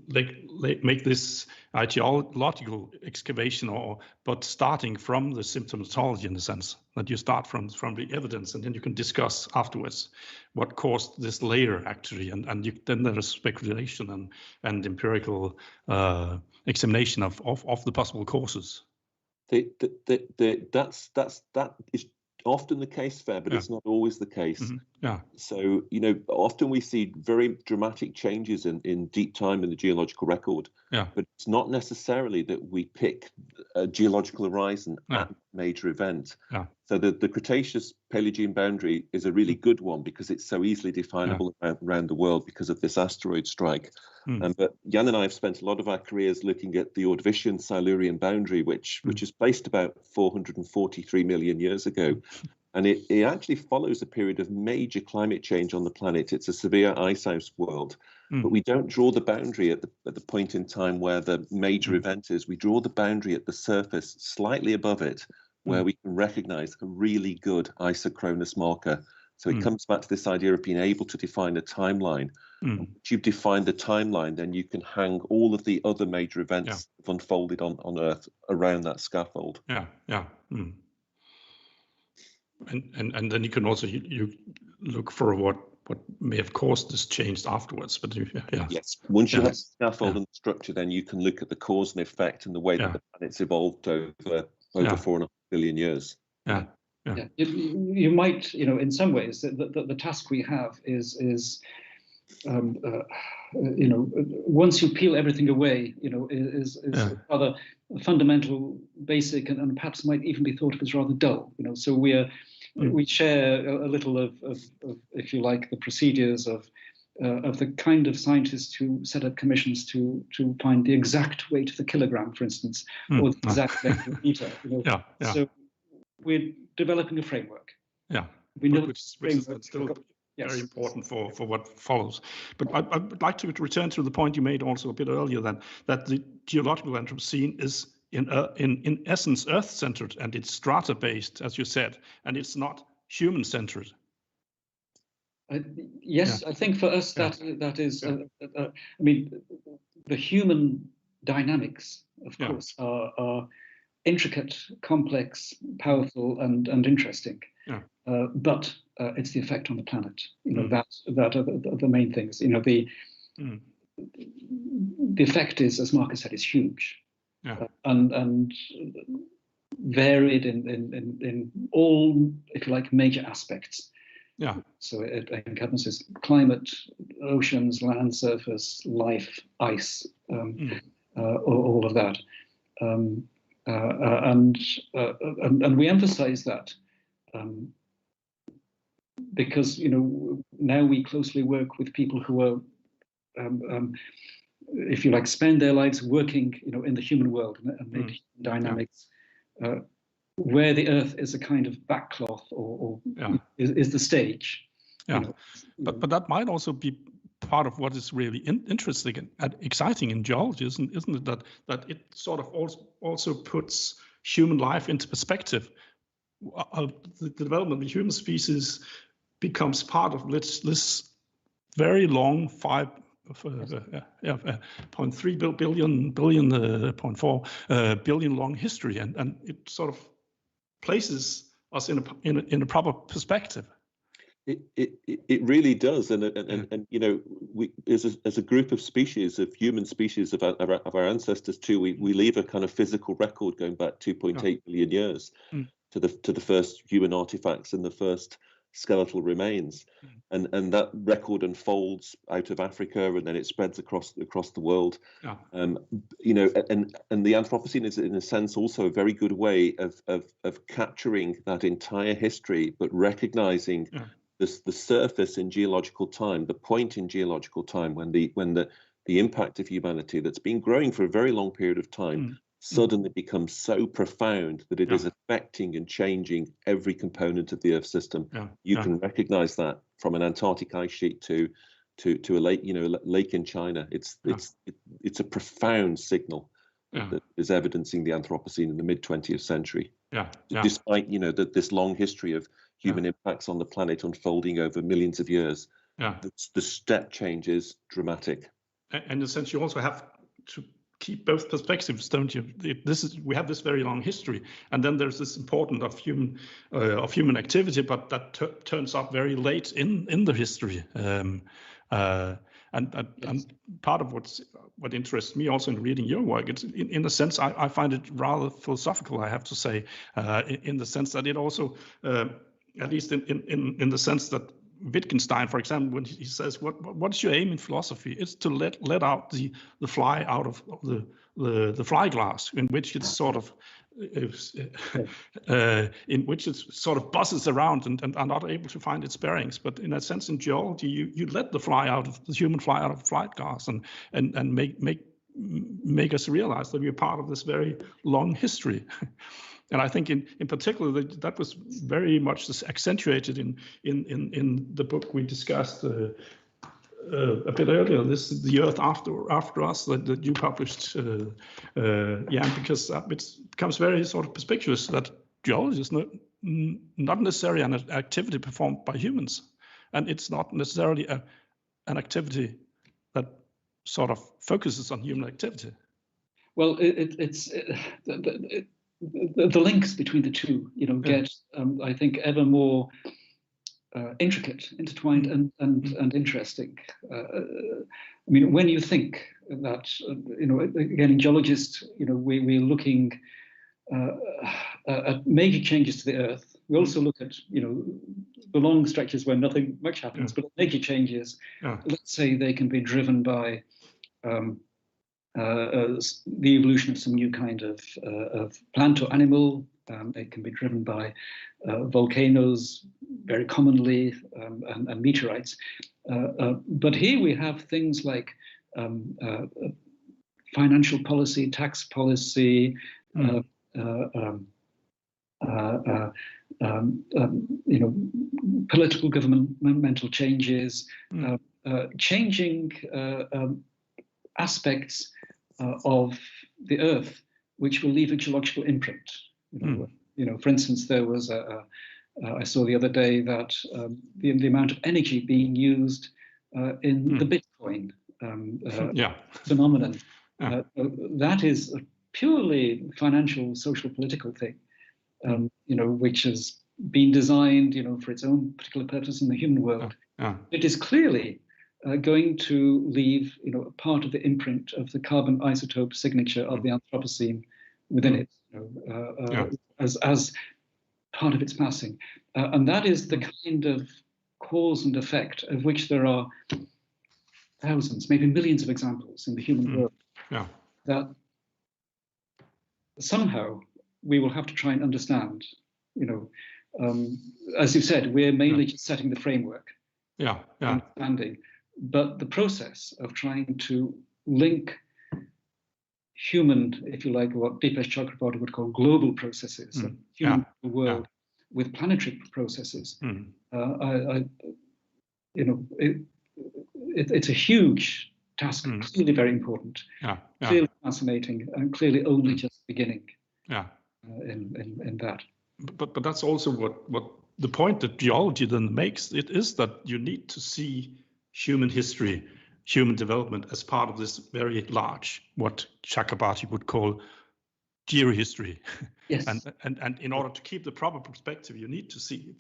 make this ideological excavation, but starting from the symptomatology, in the sense that you start from the evidence, and then you can discuss afterwards what caused this layer actually, and then there is speculation and empirical examination of the possible causes. That is often the case, Sverre, but it's not always the case. Mm-hmm. Yeah. So, often we see very dramatic changes in deep time in the geological record. Yeah. But it's not necessarily that we pick a geological horizon at a major event. Yeah. So the Cretaceous Paleogene boundary is a really good one because it's so easily definable around the world because of this asteroid strike. But Jan and I have spent a lot of our careers looking at the Ordovician-Silurian boundary, which is placed about 443 million years ago. And it actually follows a period of major climate change on the planet. It's a severe ice house world. But we don't draw the boundary at the point in time where the major event is. We draw the boundary at the surface, slightly above it, where we can recognize a really good isochronous marker. So it comes back to this idea of being able to define a timeline. Once you've defined the timeline, then you can hang all of the other major events that have unfolded on Earth around that scaffold. Yeah, yeah. And then you can also you look for what may have caused this change afterwards. But yes, once you have the scaffold and the structure, then you can look at the cause and effect and the way that the planet's evolved over 4.5 billion years. Yeah. Yeah. You might, in some ways, the task we have is once you peel everything away, is rather fundamental, basic, and perhaps might even be thought of as rather dull. So we share a little of, if you like, the procedures of the kind of scientists who set up commissions to find the exact weight of the kilogram, for instance, or the exact length of the meter. So we're developing a framework. Yeah, we know which is still very important for what follows. But I would like to return to the point you made also a bit earlier, that the geological Anthropocene is in essence Earth-centered, and it's strata-based, as you said, and it's not human-centered. Yes, I think for us that is. I mean, the human dynamics, of course, are intricate, complex, powerful, and interesting. But it's the effect on the planet. That are the main things. The effect is, as Marcus said, is huge, and varied in all, if you like, major aspects. Yeah. So it encompasses climate, oceans, land surface, life, ice, all of that. And we emphasize that because now we closely work with people who are, if you like, spend their lives working in the human world and make dynamics where the Earth is a kind of backcloth or is the stage. But that might also be part of what is really interesting and exciting in geology, isn't it? That it sort of also puts human life into perspective. The development of the human species becomes part of this very long 0.3 billion long history, and it sort of places us in a proper perspective. It really does, and we as a group of species, of human species, of our ancestors too, we leave a kind of physical record going back 2.8 billion years to the first human artifacts and the first skeletal remains, and that record unfolds out of Africa and then it spreads across the world. And the Anthropocene is in a sense also a very good way of capturing that entire history, but recognizing the surface in geological time, the point in geological time when the impact of humanity that's been growing for a very long period of time suddenly becomes so profound that it is affecting and changing every component of the Earth system. You can recognize that from an Antarctic ice sheet to a lake, a lake in China. It's a profound signal that is evidencing the Anthropocene in the mid-20th century. Despite, this long history of human impacts on the planet unfolding over millions of years, the step change is dramatic. And in a sense, you also have to keep both perspectives, don't you? We have this very long history, and then there's this importance of human activity, but that turns up very late in the history. And part of what interests me also in reading your work, it's in a sense I find it rather philosophical, I have to say, in the sense that it also, at least in the sense that Wittgenstein, for example, when he says, "What's your aim in philosophy?" It's to let out the fly out of the fly glass, in which it's sort of buzzes around and are not able to find its bearings. But in a sense, in geology, you let the human fly out of the flight glass and make us realize that we're part of this very long history. And I think in particular that was very much accentuated in the book we discussed a bit earlier. This is The Earth After Us that you published, because it becomes very sort of perspicuous that geology is not necessarily an activity performed by humans, and it's not necessarily an activity that sort of focuses on human activity. Well, the links between the two, get, I think, ever more intricate, intertwined, and interesting. I mean, when you think that, again, in geologists, we're looking at major changes to the Earth. We also look at, the long stretches where nothing much happens, but major changes. Let's say they can be driven by the evolution of some new kind of plant or animal. It can be driven by volcanoes, very commonly, and meteorites. But here we have things like financial policy, tax policy, political governmental changes, changing aspects of the Earth, which will leave a geological imprint. For instance, there was I saw the other day that the amount of energy being used in the Bitcoin phenomenon, that is a purely financial, social, political thing, which has been designed, for its own particular purpose in the human world. It is clearly going to leave, a part of the imprint of the carbon isotope signature of the Anthropocene within it, as part of its passing, and that is the kind of cause and effect of which there are thousands, maybe millions of examples in the human world. That somehow we will have to try and understand. As you said, we're mainly just setting the framework, understanding. But the process of trying to link human, if you like, what Deepesh Chakrabarty would call global processes, human world, with planetary processes, it's a huge task, clearly very important, clearly fascinating, and clearly only just beginning in that. But that's also what the point that geology then makes. It is that you need to see human history, human development as part of this very large, what Chakrabarty would call geohistory. Yes. And in order to keep the proper perspective, you need to see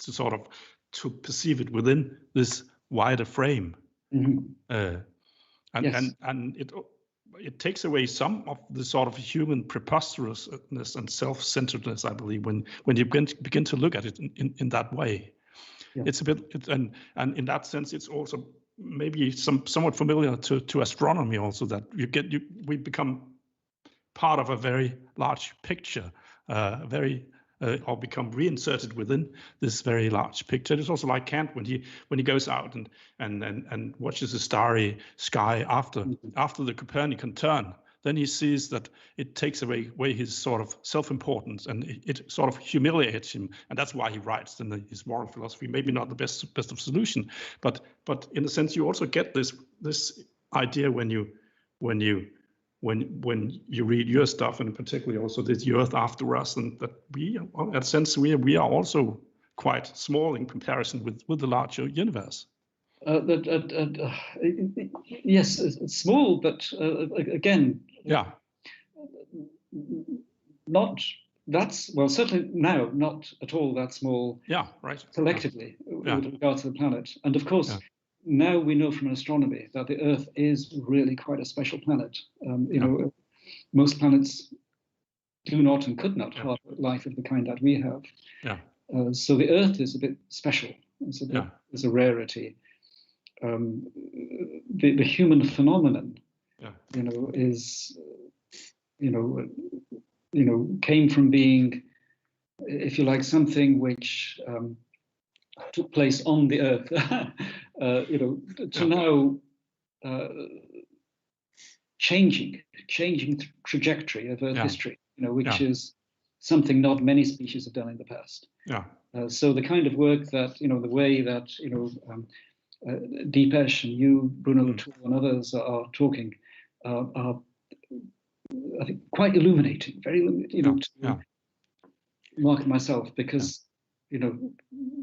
to perceive it within this wider frame. And it takes away some of the sort of human preposterousness and self-centeredness, I believe, when you begin to look at it in that way. It's a bit, and in that sense, it's also maybe somewhat familiar to astronomy also, that we become part of a very large picture, or become reinserted within this very large picture. It's also like Kant when he goes out and watches the starry sky after the Copernican turn. Then he sees that it takes away his sort of self-importance, and it sort of humiliates him, and that's why he writes in his moral philosophy. Maybe not the best of solution, but in a sense you also get this idea when you when you read your stuff, and particularly also the Earth After Us, and that we, in a sense, we are also quite small in comparison with the larger universe. Yes, it's small, but again, not that's well certainly now not at all that small. Yeah, right. Collectively, with regard to the planet, and of course, now we know from astronomy that the Earth is really quite a special planet. You know, most planets do not and could not harbor life of the kind that we have. Yeah. So the Earth is a bit special. It's a rarity. The human phenomenon, you know, is, came from being, if you like, something which took place on the Earth, to now changing trajectory of Earth history, which is something not many species have done in the past. So the kind of work that, the way that, Deepesh and you, Bruno Latour, and others are talking are, I think, quite illuminating, very illuminating, to Mark and myself, because,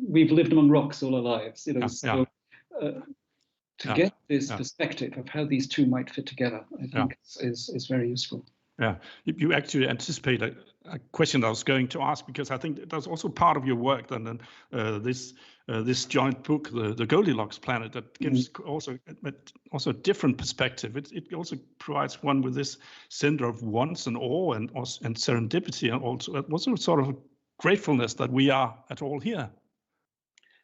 we've lived among rocks all our lives, so to get this perspective of how these two might fit together, I think is very useful. Yeah, you actually anticipate a question I was going to ask, because I think that's also part of your work. Then this joint book, the Goldilocks Planet, that gives also a different perspective. It also provides one with this center of wants and awe and serendipity, and also sort of gratefulness that we are at all here.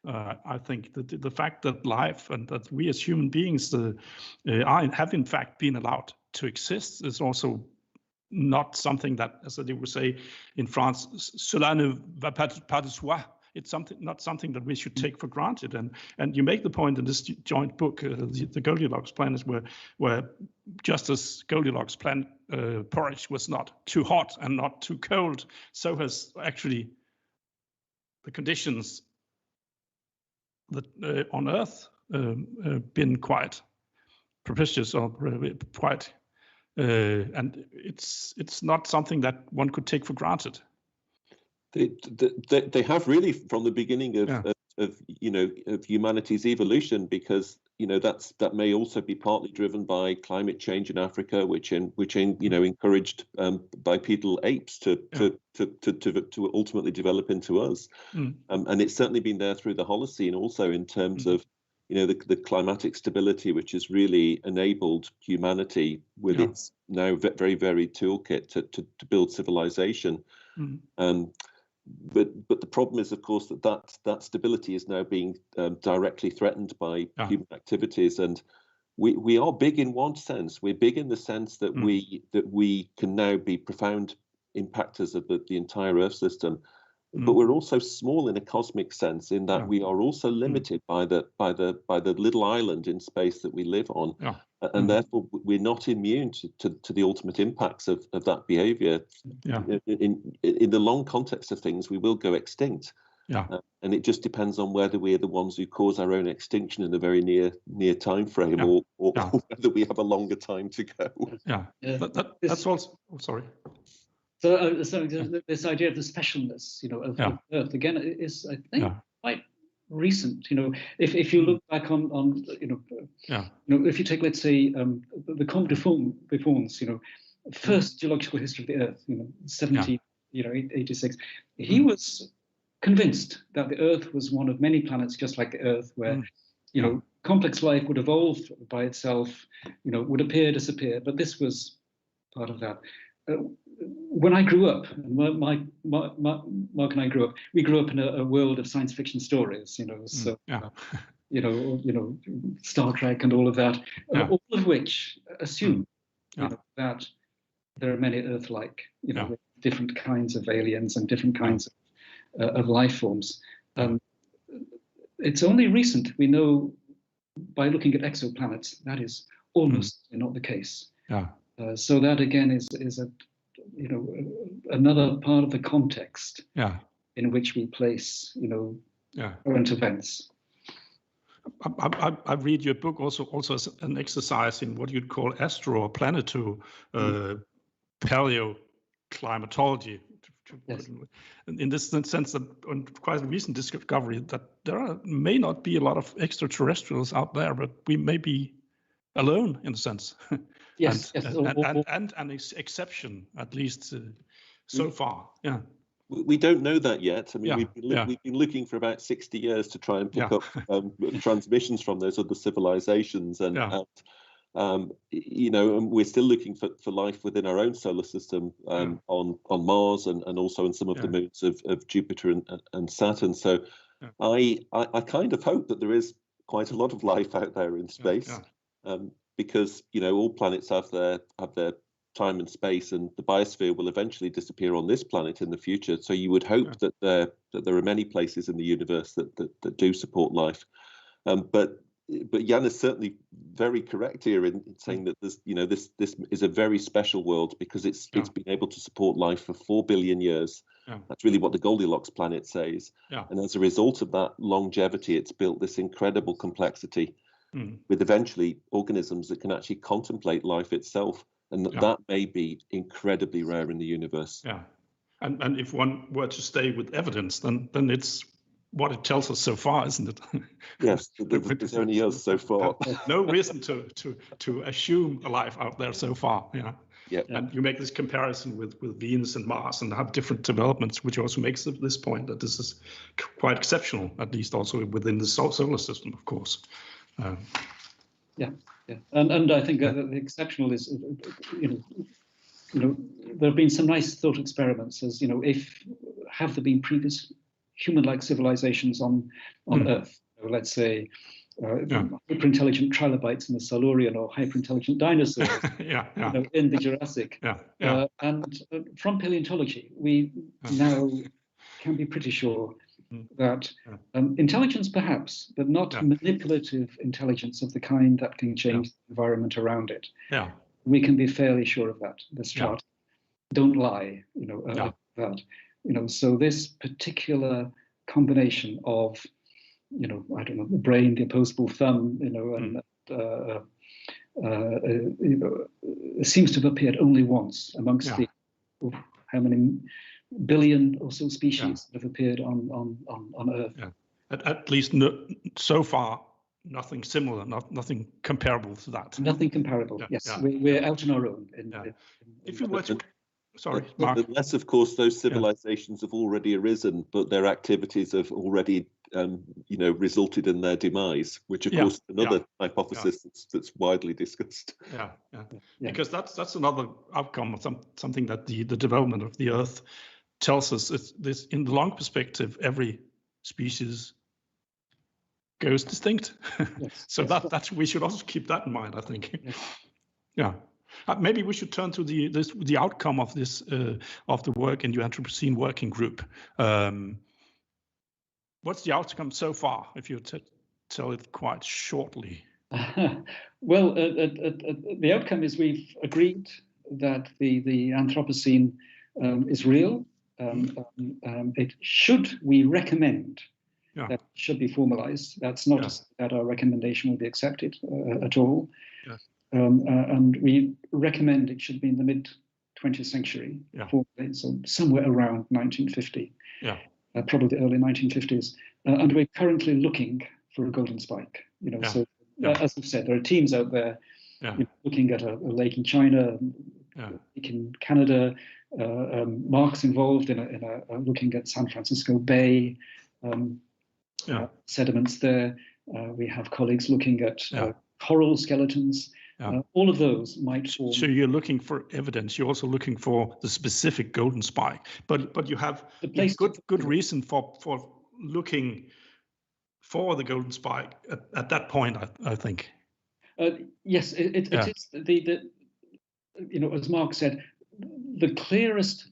I think that the fact that life and that we as human beings have in fact been allowed to exist is also not something that, as they would say in France, cela ne va pas de soi. It's not something that we should take for granted. And you make the point in this joint book, the Goldilocks Planet, where just as Goldilocks planet porridge was not too hot and not too cold, so has actually the conditions that on Earth been quite propitious or quite. And it's not something that one could take for granted. They have really from the beginning of humanity's evolution, because that may also be partly driven by climate change in Africa, which encouraged bipedal apes to ultimately develop into us, and it's certainly been there through the Holocene also in terms of the climatic stability, which has really enabled humanity with its now very varied toolkit to build civilization. But the problem is, of course, that stability is now being directly threatened by human activities, and we are big in one sense. We're big in the sense that we can now be profound impactors of the entire Earth system. But we're also small in a cosmic sense, in that we are also limited by the little island in space that we live on, and therefore we're not immune to the ultimate impacts of that behaviour. In the long context of things, we will go extinct, and it just depends on whether we are the ones who cause our own extinction in a very near time frame, or whether we have a longer time to go. That's also. Oh, sorry. So this idea of the specialness, of Earth again is, I think, quite recent. If you look back on if you take, let's say, the Comme de Buffons, first geological history of the Earth, 1786, he was convinced that the Earth was one of many planets just like the Earth, where complex life would evolve by itself, would appear, disappear, but this was part of that. When I grew up, Mark and I grew up. We grew up in a world of science fiction stories, so Star Trek and all of that, all of which assume that there are many Earth-like, with different kinds of aliens and different kinds of life forms. It's only recent we know, by looking at exoplanets, that is almost not the case. So that again is a another part of the context in which we place current events. I read your book also as an exercise in what you'd call astro or planeto paleoclimatology. Yes. In this sense that on quite a recent discovery that there may not be a lot of extraterrestrials out there, but we may be alone in a sense. Yes, and an exception, at least so far. Yeah. We don't know that yet. I mean, yeah, we've been looking for about 60 years to try and pick up transmissions from those other civilizations, and you know, and we're still looking for life within our own solar system, on Mars and also in some of the moons of Jupiter and Saturn. So I kind of hope that there is quite a lot of life out there in space, because you know all planets have their time and space, and the biosphere will eventually disappear on this planet in the future. So you would hope that there are many places in the universe that do support life. But Jan is certainly very correct here in saying that this is a very special world because it's been able to support life for 4 billion years. That's really what the Goldilocks planet says. And as a result of that longevity, it's built this incredible complexity with eventually organisms that can actually contemplate life itself. And that may be incredibly rare in the universe. And if one were to stay with evidence, then it's what it tells us so far, isn't it? Yes, there's only us so far. No reason to assume a life out there so far. And you make this comparison with Venus and Mars and have different developments, which also makes this point that this is quite exceptional, at least also within the solar system, of course. And I think the exceptional is, you know, there have been some nice thought experiments as, you know, have there been previous human-like civilizations on Earth? Let's say hyper-intelligent trilobites in the Silurian or hyper-intelligent dinosaurs you know, in the Jurassic. And from paleontology, we now can be pretty sure that intelligence perhaps, but not manipulative intelligence of the kind that can change the environment around it. We can be fairly sure of that. This chart don't lie, you know, that. You know, so this particular combination of, you know, I don't know, the brain, the opposable thumb, you know, and you know, seems to have appeared only once amongst the how many billion or so species that have appeared on Earth. At least so far, nothing similar, nothing comparable to that. Nothing comparable. Yes, we're out on our own. If you were to, sorry, Mark. Unless, of course, those civilizations have already arisen, but their activities have already, you know, resulted in their demise, which, of course, is another hypothesis that's widely discussed. Because that's another outcome of something that the development of the Earth tells us. This in the long perspective, every species goes distinct. So that we should also keep that in mind, I think. Maybe we should turn to the outcome of this of the work in your Anthropocene working group. What's the outcome so far, if you tell it quite shortly? Well, the outcome is we've agreed that the Anthropocene is real. It should, we recommend, that should be formalized. That's not that our recommendation will be accepted at all. And we recommend it should be in the mid-20th century, so somewhere around 1950, probably the early 1950s. And we're currently looking for a golden spike. You know, so as I've said, there are teams out there you know, looking at a lake in China, lake in Canada. Mark's involved in looking at San Francisco Bay sediments there. We have colleagues looking at coral skeletons. All of those might form. So you're looking for evidence. You're also looking for the specific golden spike. But you have good reason for looking for the golden spike at that point, I think. Yes, it is the you know, as Mark said, the clearest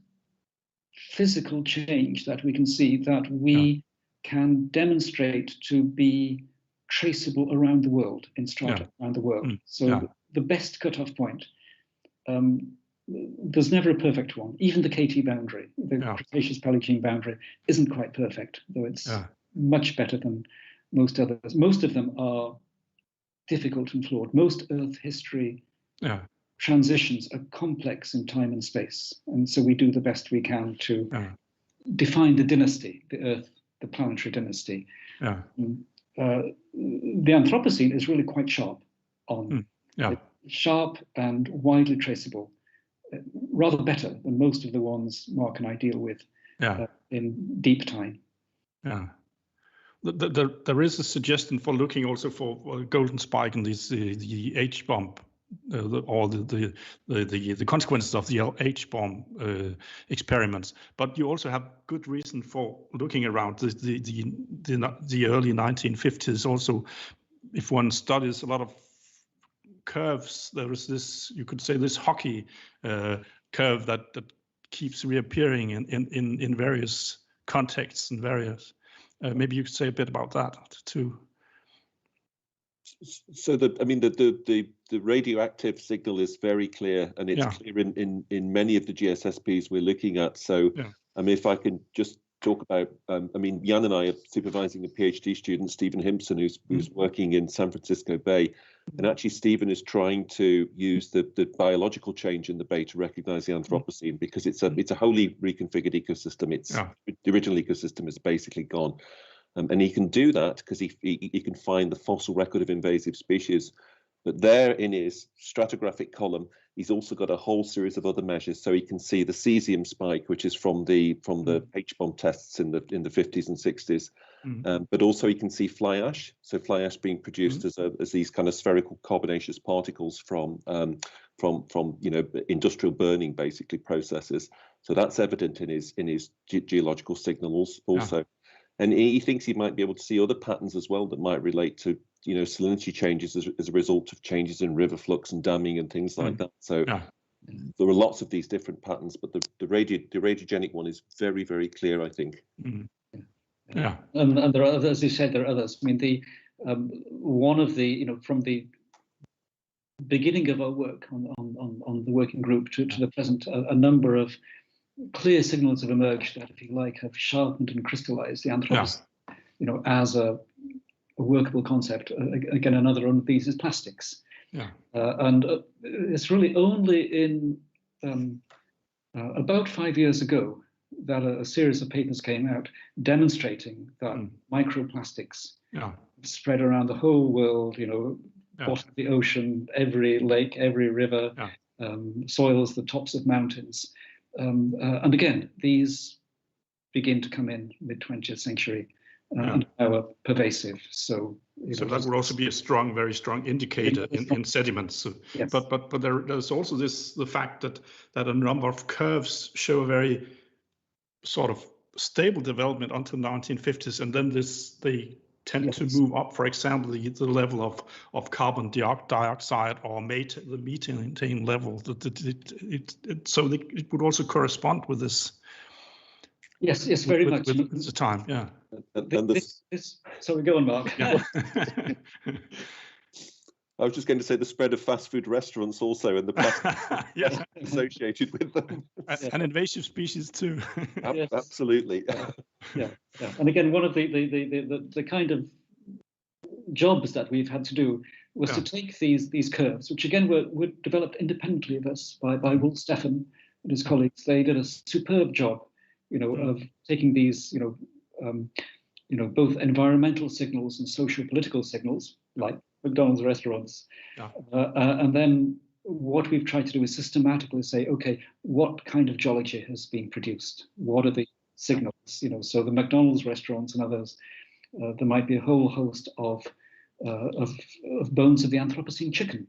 physical change that we can see that we can demonstrate to be traceable around the world, in strata around the world. So the best cutoff point, there's never a perfect one. Even the KT boundary, the Cretaceous Paleogene boundary, isn't quite perfect, though it's much better than most others. Most of them are difficult and flawed. Most Earth history transitions are complex in time and space, and so we do the best we can to define the dynasty, the Earth, the planetary dynasty. The Anthropocene is really quite sharp on sharp and widely traceable, rather better than most of the ones Mark and I deal with in deep time. There is a suggestion for looking also for golden spike and the H bomb, or the consequences of the H-bomb experiments. But you also have good reason for looking around the early 1950s. Also, if one studies a lot of curves, there is this, you could say, this hockey curve that keeps reappearing in various contexts and various. Maybe you could say a bit about that too. So the radioactive signal is very clear, and it's clear in many of the GSSPs we're looking at. So if I can just talk about, Jan and I are supervising a PhD student, Stephen Himpson, who's working in San Francisco Bay, and actually Stephen is trying to use the biological change in the bay to recognize the Anthropocene, because it's a wholly reconfigured ecosystem. The original ecosystem is basically gone. And he can do that because he can find the fossil record of invasive species. But there in his stratigraphic column, he's also got a whole series of other measures. So he can see the cesium spike, which is from the H-bomb tests in the 50s and 60s. But also he can see fly ash. So fly ash being produced as these kind of spherical carbonaceous particles from industrial burning, basically, processes. So that's evident in his geological signals also. And he thinks he might be able to see other patterns as well that might relate to, salinity changes as a result of changes in river flux and damming and things like that. So there are lots of these different patterns, but the radiogenic one is very, very clear, I think. And there are others, as you said, there are others. I mean, one of the, from the beginning of our work on the working group to the present, a number of clear signals have emerged that, if you like, have sharpened and crystallized the Anthropocene, as a workable concept. Again, another one of these is plastics. And it's really only in about 5 years ago that a series of papers came out demonstrating that microplastics spread around the whole world, bottom of the ocean, every lake, every river, soils, the tops of mountains. And again, these begin to come in mid-20th century and are pervasive. So that would also be a very strong indicator in sediments. So, but there's also the fact that a number of curves show a very sort of stable development until 1950s, and then they tend to move up. For example, the level of carbon dioxide or the methane level. So it would also correspond with this. Yes, very much. With the time, So we go on, Mark. I was just going to say the spread of fast food restaurants also, and the plastic associated with them. And invasive species too. Absolutely. And again, one of the kind of jobs that we've had to do was to take these curves, which again were developed independently of us by Wolf Steffen and his colleagues. They did a superb job, of taking these, both environmental signals and socio-political signals, like McDonald's restaurants. And then what we've tried to do is systematically say, okay, what kind of geology has been produced? What are the signals? So the McDonald's restaurants and others, there might be a whole host of bones of the Anthropocene chicken,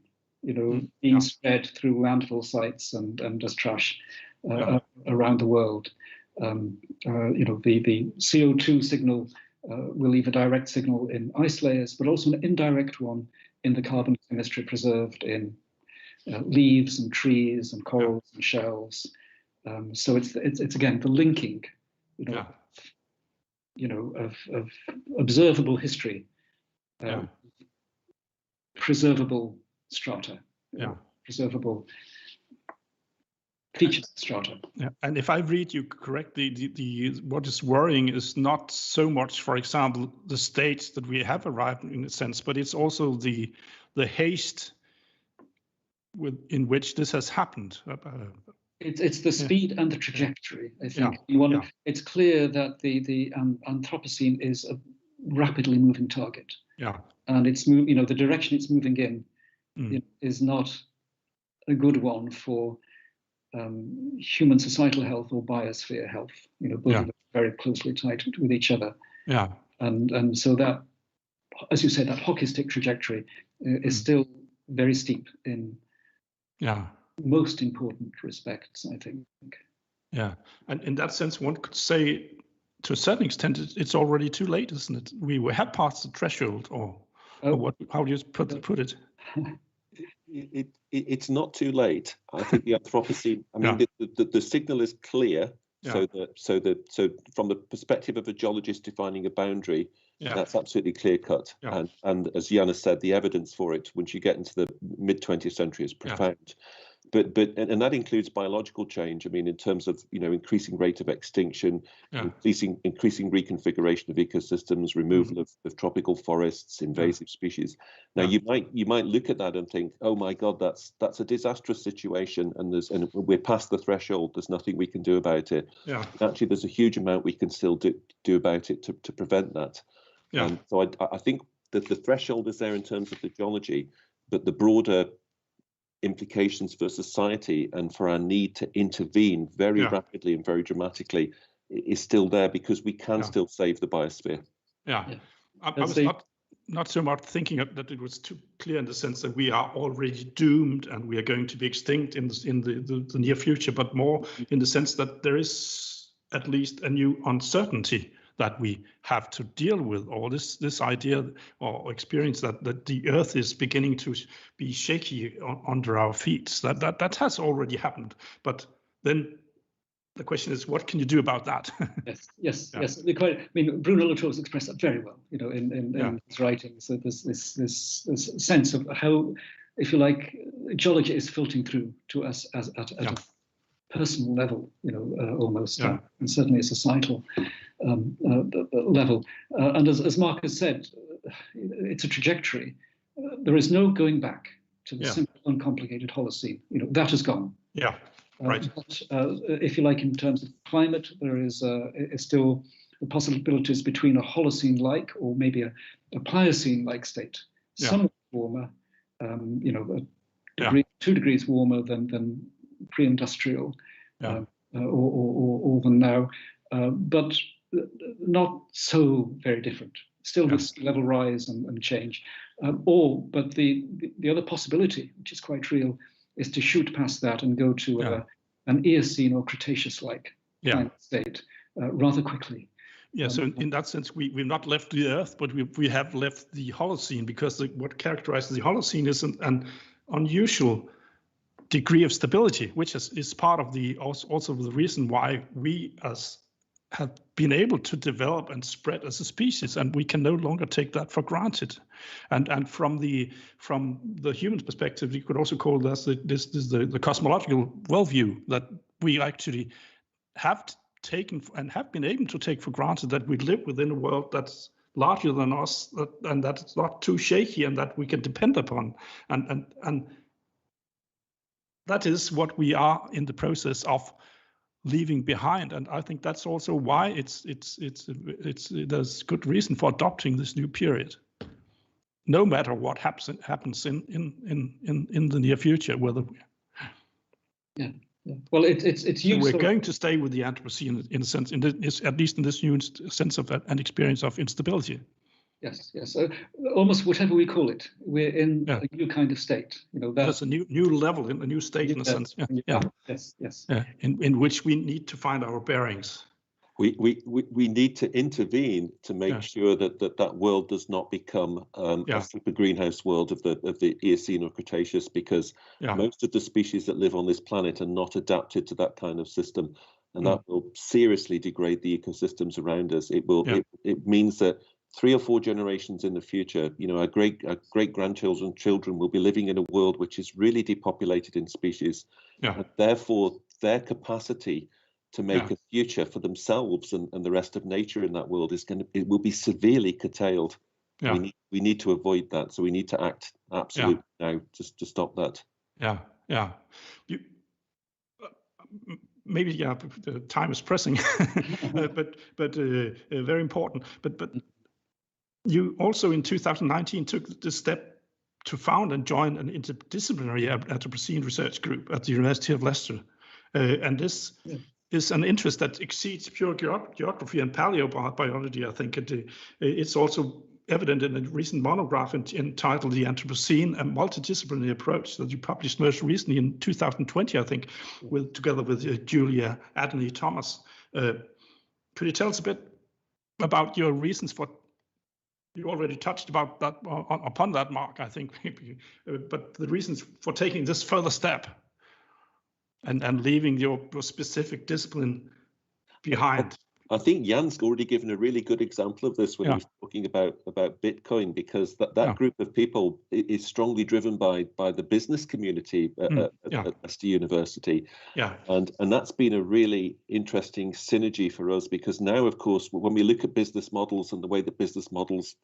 being spread through landfill sites and as trash around the world. The CO2 signal will leave a direct signal in ice layers, but also an indirect one in the carbon chemistry preserved in leaves and trees and corals and shells. So it's again the linking, of observable history, preservable strata, preservable features strata. Yeah. And if I read you correctly, what is worrying is not so much, for example, the states that we have arrived in a sense, but it's also the haste in which this has happened. It's the speed and the trajectory. I think it's clear that the Anthropocene is a rapidly moving target. Yeah, and it's the direction it's moving in is not a good one for human societal health or biosphere health. Both of them are very closely tied with each other. Yeah, and so that, as you said, that hockey stick trajectory is still very steep in most important respects, I think. Yeah, and in that sense, one could say, to a certain extent, it's already too late, isn't it? We have passed the threshold, or what? How do you put it? It's not too late. I think the Anthropocene. I mean, the signal is clear. So from the perspective of a geologist defining a boundary, that's absolutely clear cut. And as Jan has said, the evidence for it, once you get into the mid 20th century, is profound. But that includes biological change. I mean, in terms of increasing rate of extinction, increasing reconfiguration of ecosystems, removal of tropical forests, invasive species. Now you might look at that and think, oh my God, that's a disastrous situation, and we're past the threshold. There's nothing we can do about it. Yeah. Actually, there's a huge amount we can still do about it to prevent that. Yeah. And so I think that the threshold is there in terms of the geology, but the broader implications for society and for our need to intervene very rapidly and very dramatically is still there, because we can still save the biosphere. I was not so much thinking that it was too clear in the sense that we are already doomed and we are going to be extinct in the near future, but more in the sense that there is at least a new uncertainty that we have to deal with, or this idea or experience that the earth is beginning to be shaky under our feet. That has already happened. But then the question is, what can you do about that? Yes. I mean, Bruno Latour has expressed that very well, in his writing. So there's this sense of how, if you like, geology is filtering through to us at a personal level, almost, and certainly a societal level. And as Mark has said, it's a trajectory. There is no going back to the simple, uncomplicated Holocene. That has gone. Yeah, right. But, if you like, in terms of climate, there is still the possibilities between a Holocene-like or maybe a Pliocene-like state, somewhat warmer, 2 degrees warmer than pre-industrial, or than now, but not so very different. Still with level rise and change. But the other possibility, which is quite real, is to shoot past that and go to an Eocene or Cretaceous-like kind of state rather quickly. Yeah, so in that sense, we've not left the Earth, but we have left the Holocene, because what characterizes the Holocene is an unusual degree of stability, which is part of also the reason why we have been able to develop and spread as a species, and we can no longer take that for granted. And from the human perspective, you could also call this the cosmological worldview, that we actually have taken and have been able to take for granted that we live within a world that's larger than us, and that it's not too shaky, and that we can depend upon, and that is what we are in the process of leaving behind. And I think that's also why there's good reason for adopting this new period, no matter what happens in the near future. Whether well, it's so we're going to stay with the Anthropocene in a sense, at least in this new sense of an experience of instability. Yes. Almost whatever we call it, we're in a new kind of state. That's a new level, in a new state, in a sense. Yes. In which we need to find our bearings. We need to intervene to make sure that world does not become a super greenhouse world of the Eocene or Cretaceous, because most of the species that live on this planet are not adapted to that kind of system, and that will seriously degrade the ecosystems around us. It means that 3 or 4 generations in the future, our great grandchildren will be living in a world which is really depopulated in species. Yeah. And therefore, their capacity to make a future for themselves and the rest of nature in that world it will be severely curtailed. Yeah. We need to avoid that. So we need to act absolutely now to stop that. Yeah, yeah. Maybe the time is pressing, but very important. But you also in 2019 took the step to found and join an interdisciplinary Anthropocene research group at the University of Leicester, and this is an interest that exceeds pure geography and paleobiology. I think it's also evident in a recent monograph entitled "The Anthropocene: A Multidisciplinary Approach" that you published most recently in 2020, I think, together with Julia Adney Thomas. Could you tell us a bit about your reasons for? You already touched about that upon that, Mark, I think, but the reasons for taking this further step and leaving your specific discipline behind. I think Jan's already given a really good example of this when he was talking about Bitcoin, because that group of people is strongly driven by the business community at Leicester University. Yeah. And that's been a really interesting synergy for us, because now, of course, when we look at business models and the way that business models,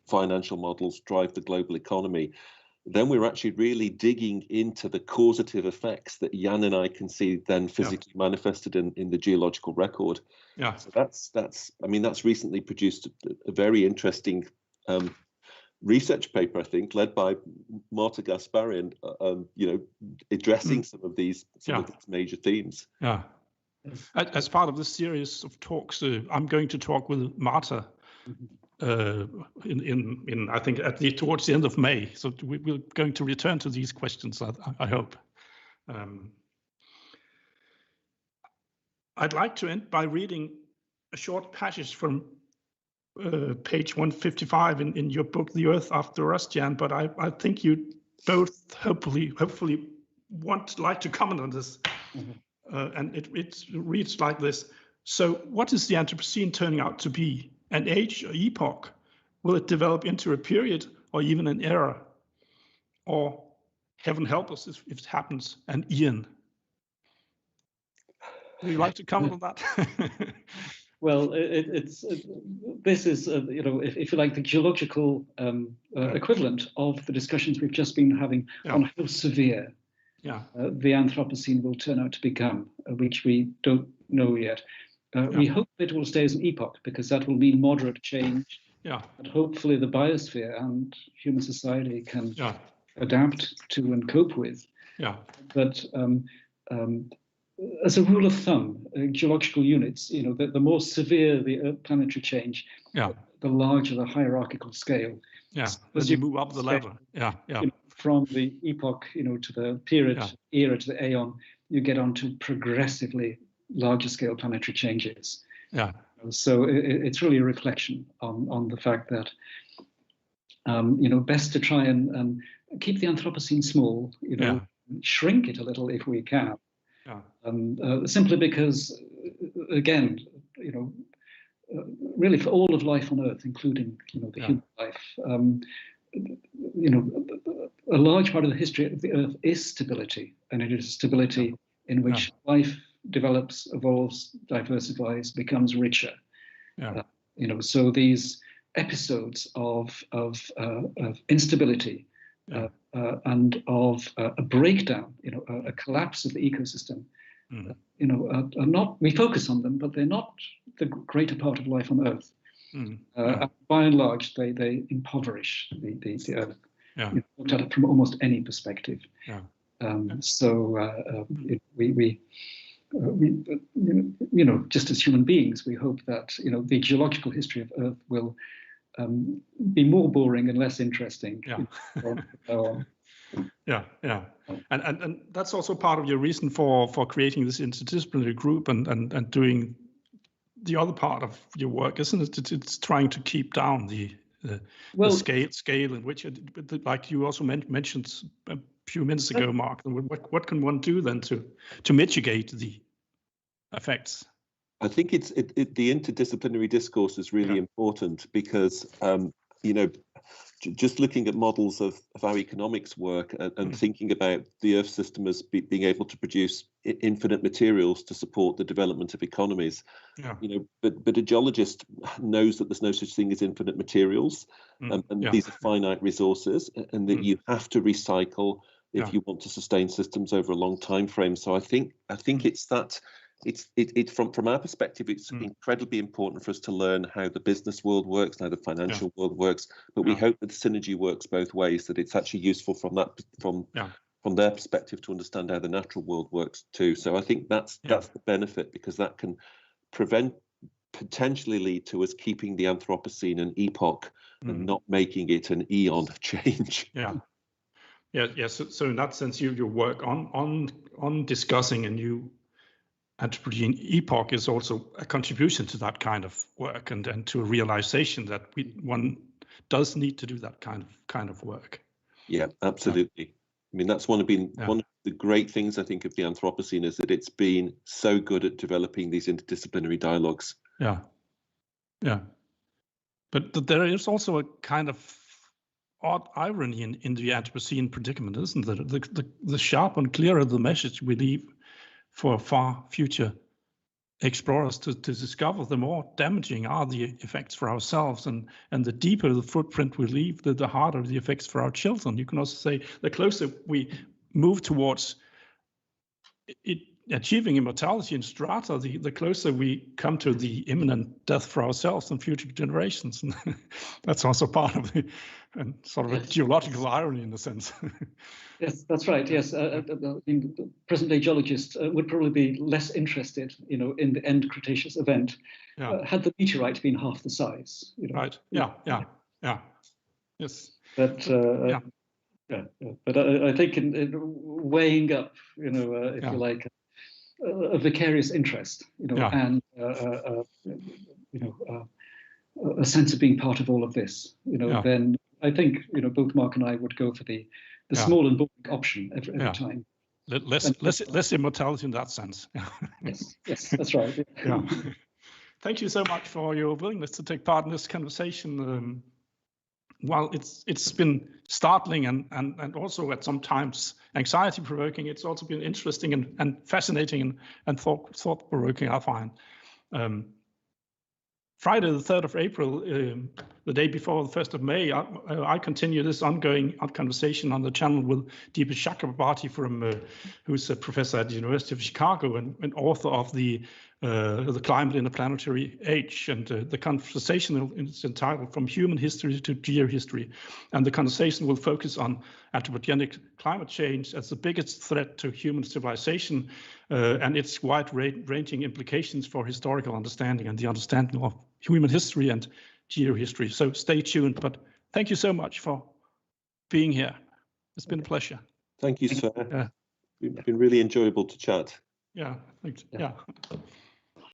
financial models drive the global economy, then we're actually really digging into the causative effects that Jan and I can see then physically manifested in the geological record. Yeah. So that's recently produced a very interesting research paper, I think, led by Marta Gasparian, addressing some of these major themes. Yeah. As part of this series of talks, I'm going to talk with Marta in I think towards the end of May. So we're going to return to these questions, I hope. I'd like to end by reading a short passage from page 155 in your book, The Earth After Us, Jan, but I think you both hopefully like to comment on this. And it reads like this. So what is the Anthropocene turning out to be? An age or epoch? Will it develop into a period or even an era? Or, heaven help us if it happens, an eon? Would you like to comment on that? Well, this is, if you like, the geological equivalent of the discussions we've just been having on how severe the Anthropocene will turn out to become, which we don't know yet. We hope it will stay as an epoch, because that will mean moderate change. And hopefully the biosphere and human society can adapt to and cope with. But as a rule of thumb, geological units, the more severe the planetary change, the larger the hierarchical scale. As you move up the ladder. From the epoch, to the period, era, to the aeon, you get onto progressively larger scale planetary changes. So it's really a reflection on the fact that, best to try and keep the Anthropocene small, shrink it a little if we can. Simply because, again, really for all of life on Earth, including the human life, a large part of the history of the Earth is stability, and it is stability in which life develops, evolves, diversifies, becomes richer. So these episodes of instability and of a breakdown, a collapse of the ecosystem, are not, we focus on them, but they're not the greater part of life on Earth. By and large, they impoverish the Earth, looked at it from almost any perspective. So we just as human beings, we hope that the geological history of Earth will be more boring and less interesting. And that's also part of your reason for creating this interdisciplinary group and doing the other part of your work, isn't it? It's trying to keep down the scale in which, like you also mentioned a few minutes ago, Mark. What can one do then to mitigate the effects? I think the interdisciplinary discourse is really important because, just looking at models of how economics work and thinking about the Earth system as being able to produce infinite materials to support the development of economies, but a geologist knows that there's no such thing as infinite materials, and these are finite resources, and that you have to recycle if you want to sustain systems over a long time frame. So I think it's that. It's from our perspective, it's incredibly important for us to learn how the business world works, how the financial world works. But we hope that the synergy works both ways. That it's actually useful from their perspective to understand how the natural world works too. So I think that's the benefit, because that can potentially lead to us keeping the Anthropocene an epoch and not making it an eon change. So in that sense, your work on discussing a new Anthropocene epoch is also a contribution to that kind of work, and to a realization that one does need to do that kind of work. Yeah, absolutely. I mean, that's one of the great things I think of the Anthropocene, is that it's been so good at developing these interdisciplinary dialogues. But there is also a kind of odd irony in the Anthropocene predicament, isn't there? The sharp and clearer the message we leave for far future explorers to discover, the more damaging are the effects for ourselves, and the deeper the footprint we leave, the harder the effects for our children. You can also say the closer we move towards achieving immortality in strata, the closer we come to the imminent death for ourselves and future generations. And that's also part of the sort of a geological irony in a sense. Yes, that's right. Yes, the present-day geologist would probably be less interested, in the end Cretaceous event, had the meteorite been half the size. Right. Yeah. Yes. But but I think in weighing up, if you like, a vicarious interest, and a sense of being part of all of this, then I think both Mark and I would go for the small and boring option every time. Less immortality in that sense. Yes, that's right. Thank you so much for your willingness to take part in this conversation. While it's been startling and also at some times anxiety-provoking, it's also been interesting and fascinating and thought-provoking, I find. Friday, the 3rd of April, the day before the 1st of May, I continue this ongoing conversation on the channel with Deepa Chakrabarty, who's a professor at the University of Chicago and author of the Climate in a Planetary Age. And the conversation is entitled From Human History to Geohistory. And the conversation will focus on anthropogenic climate change as the biggest threat to human civilization and its wide-ranging implications for historical understanding and the understanding of human history and geohistory. So stay tuned, but thank you so much for being here. It's been a pleasure. Thank you, Sverre. It's been really enjoyable to chat. Yeah, thanks. Yeah.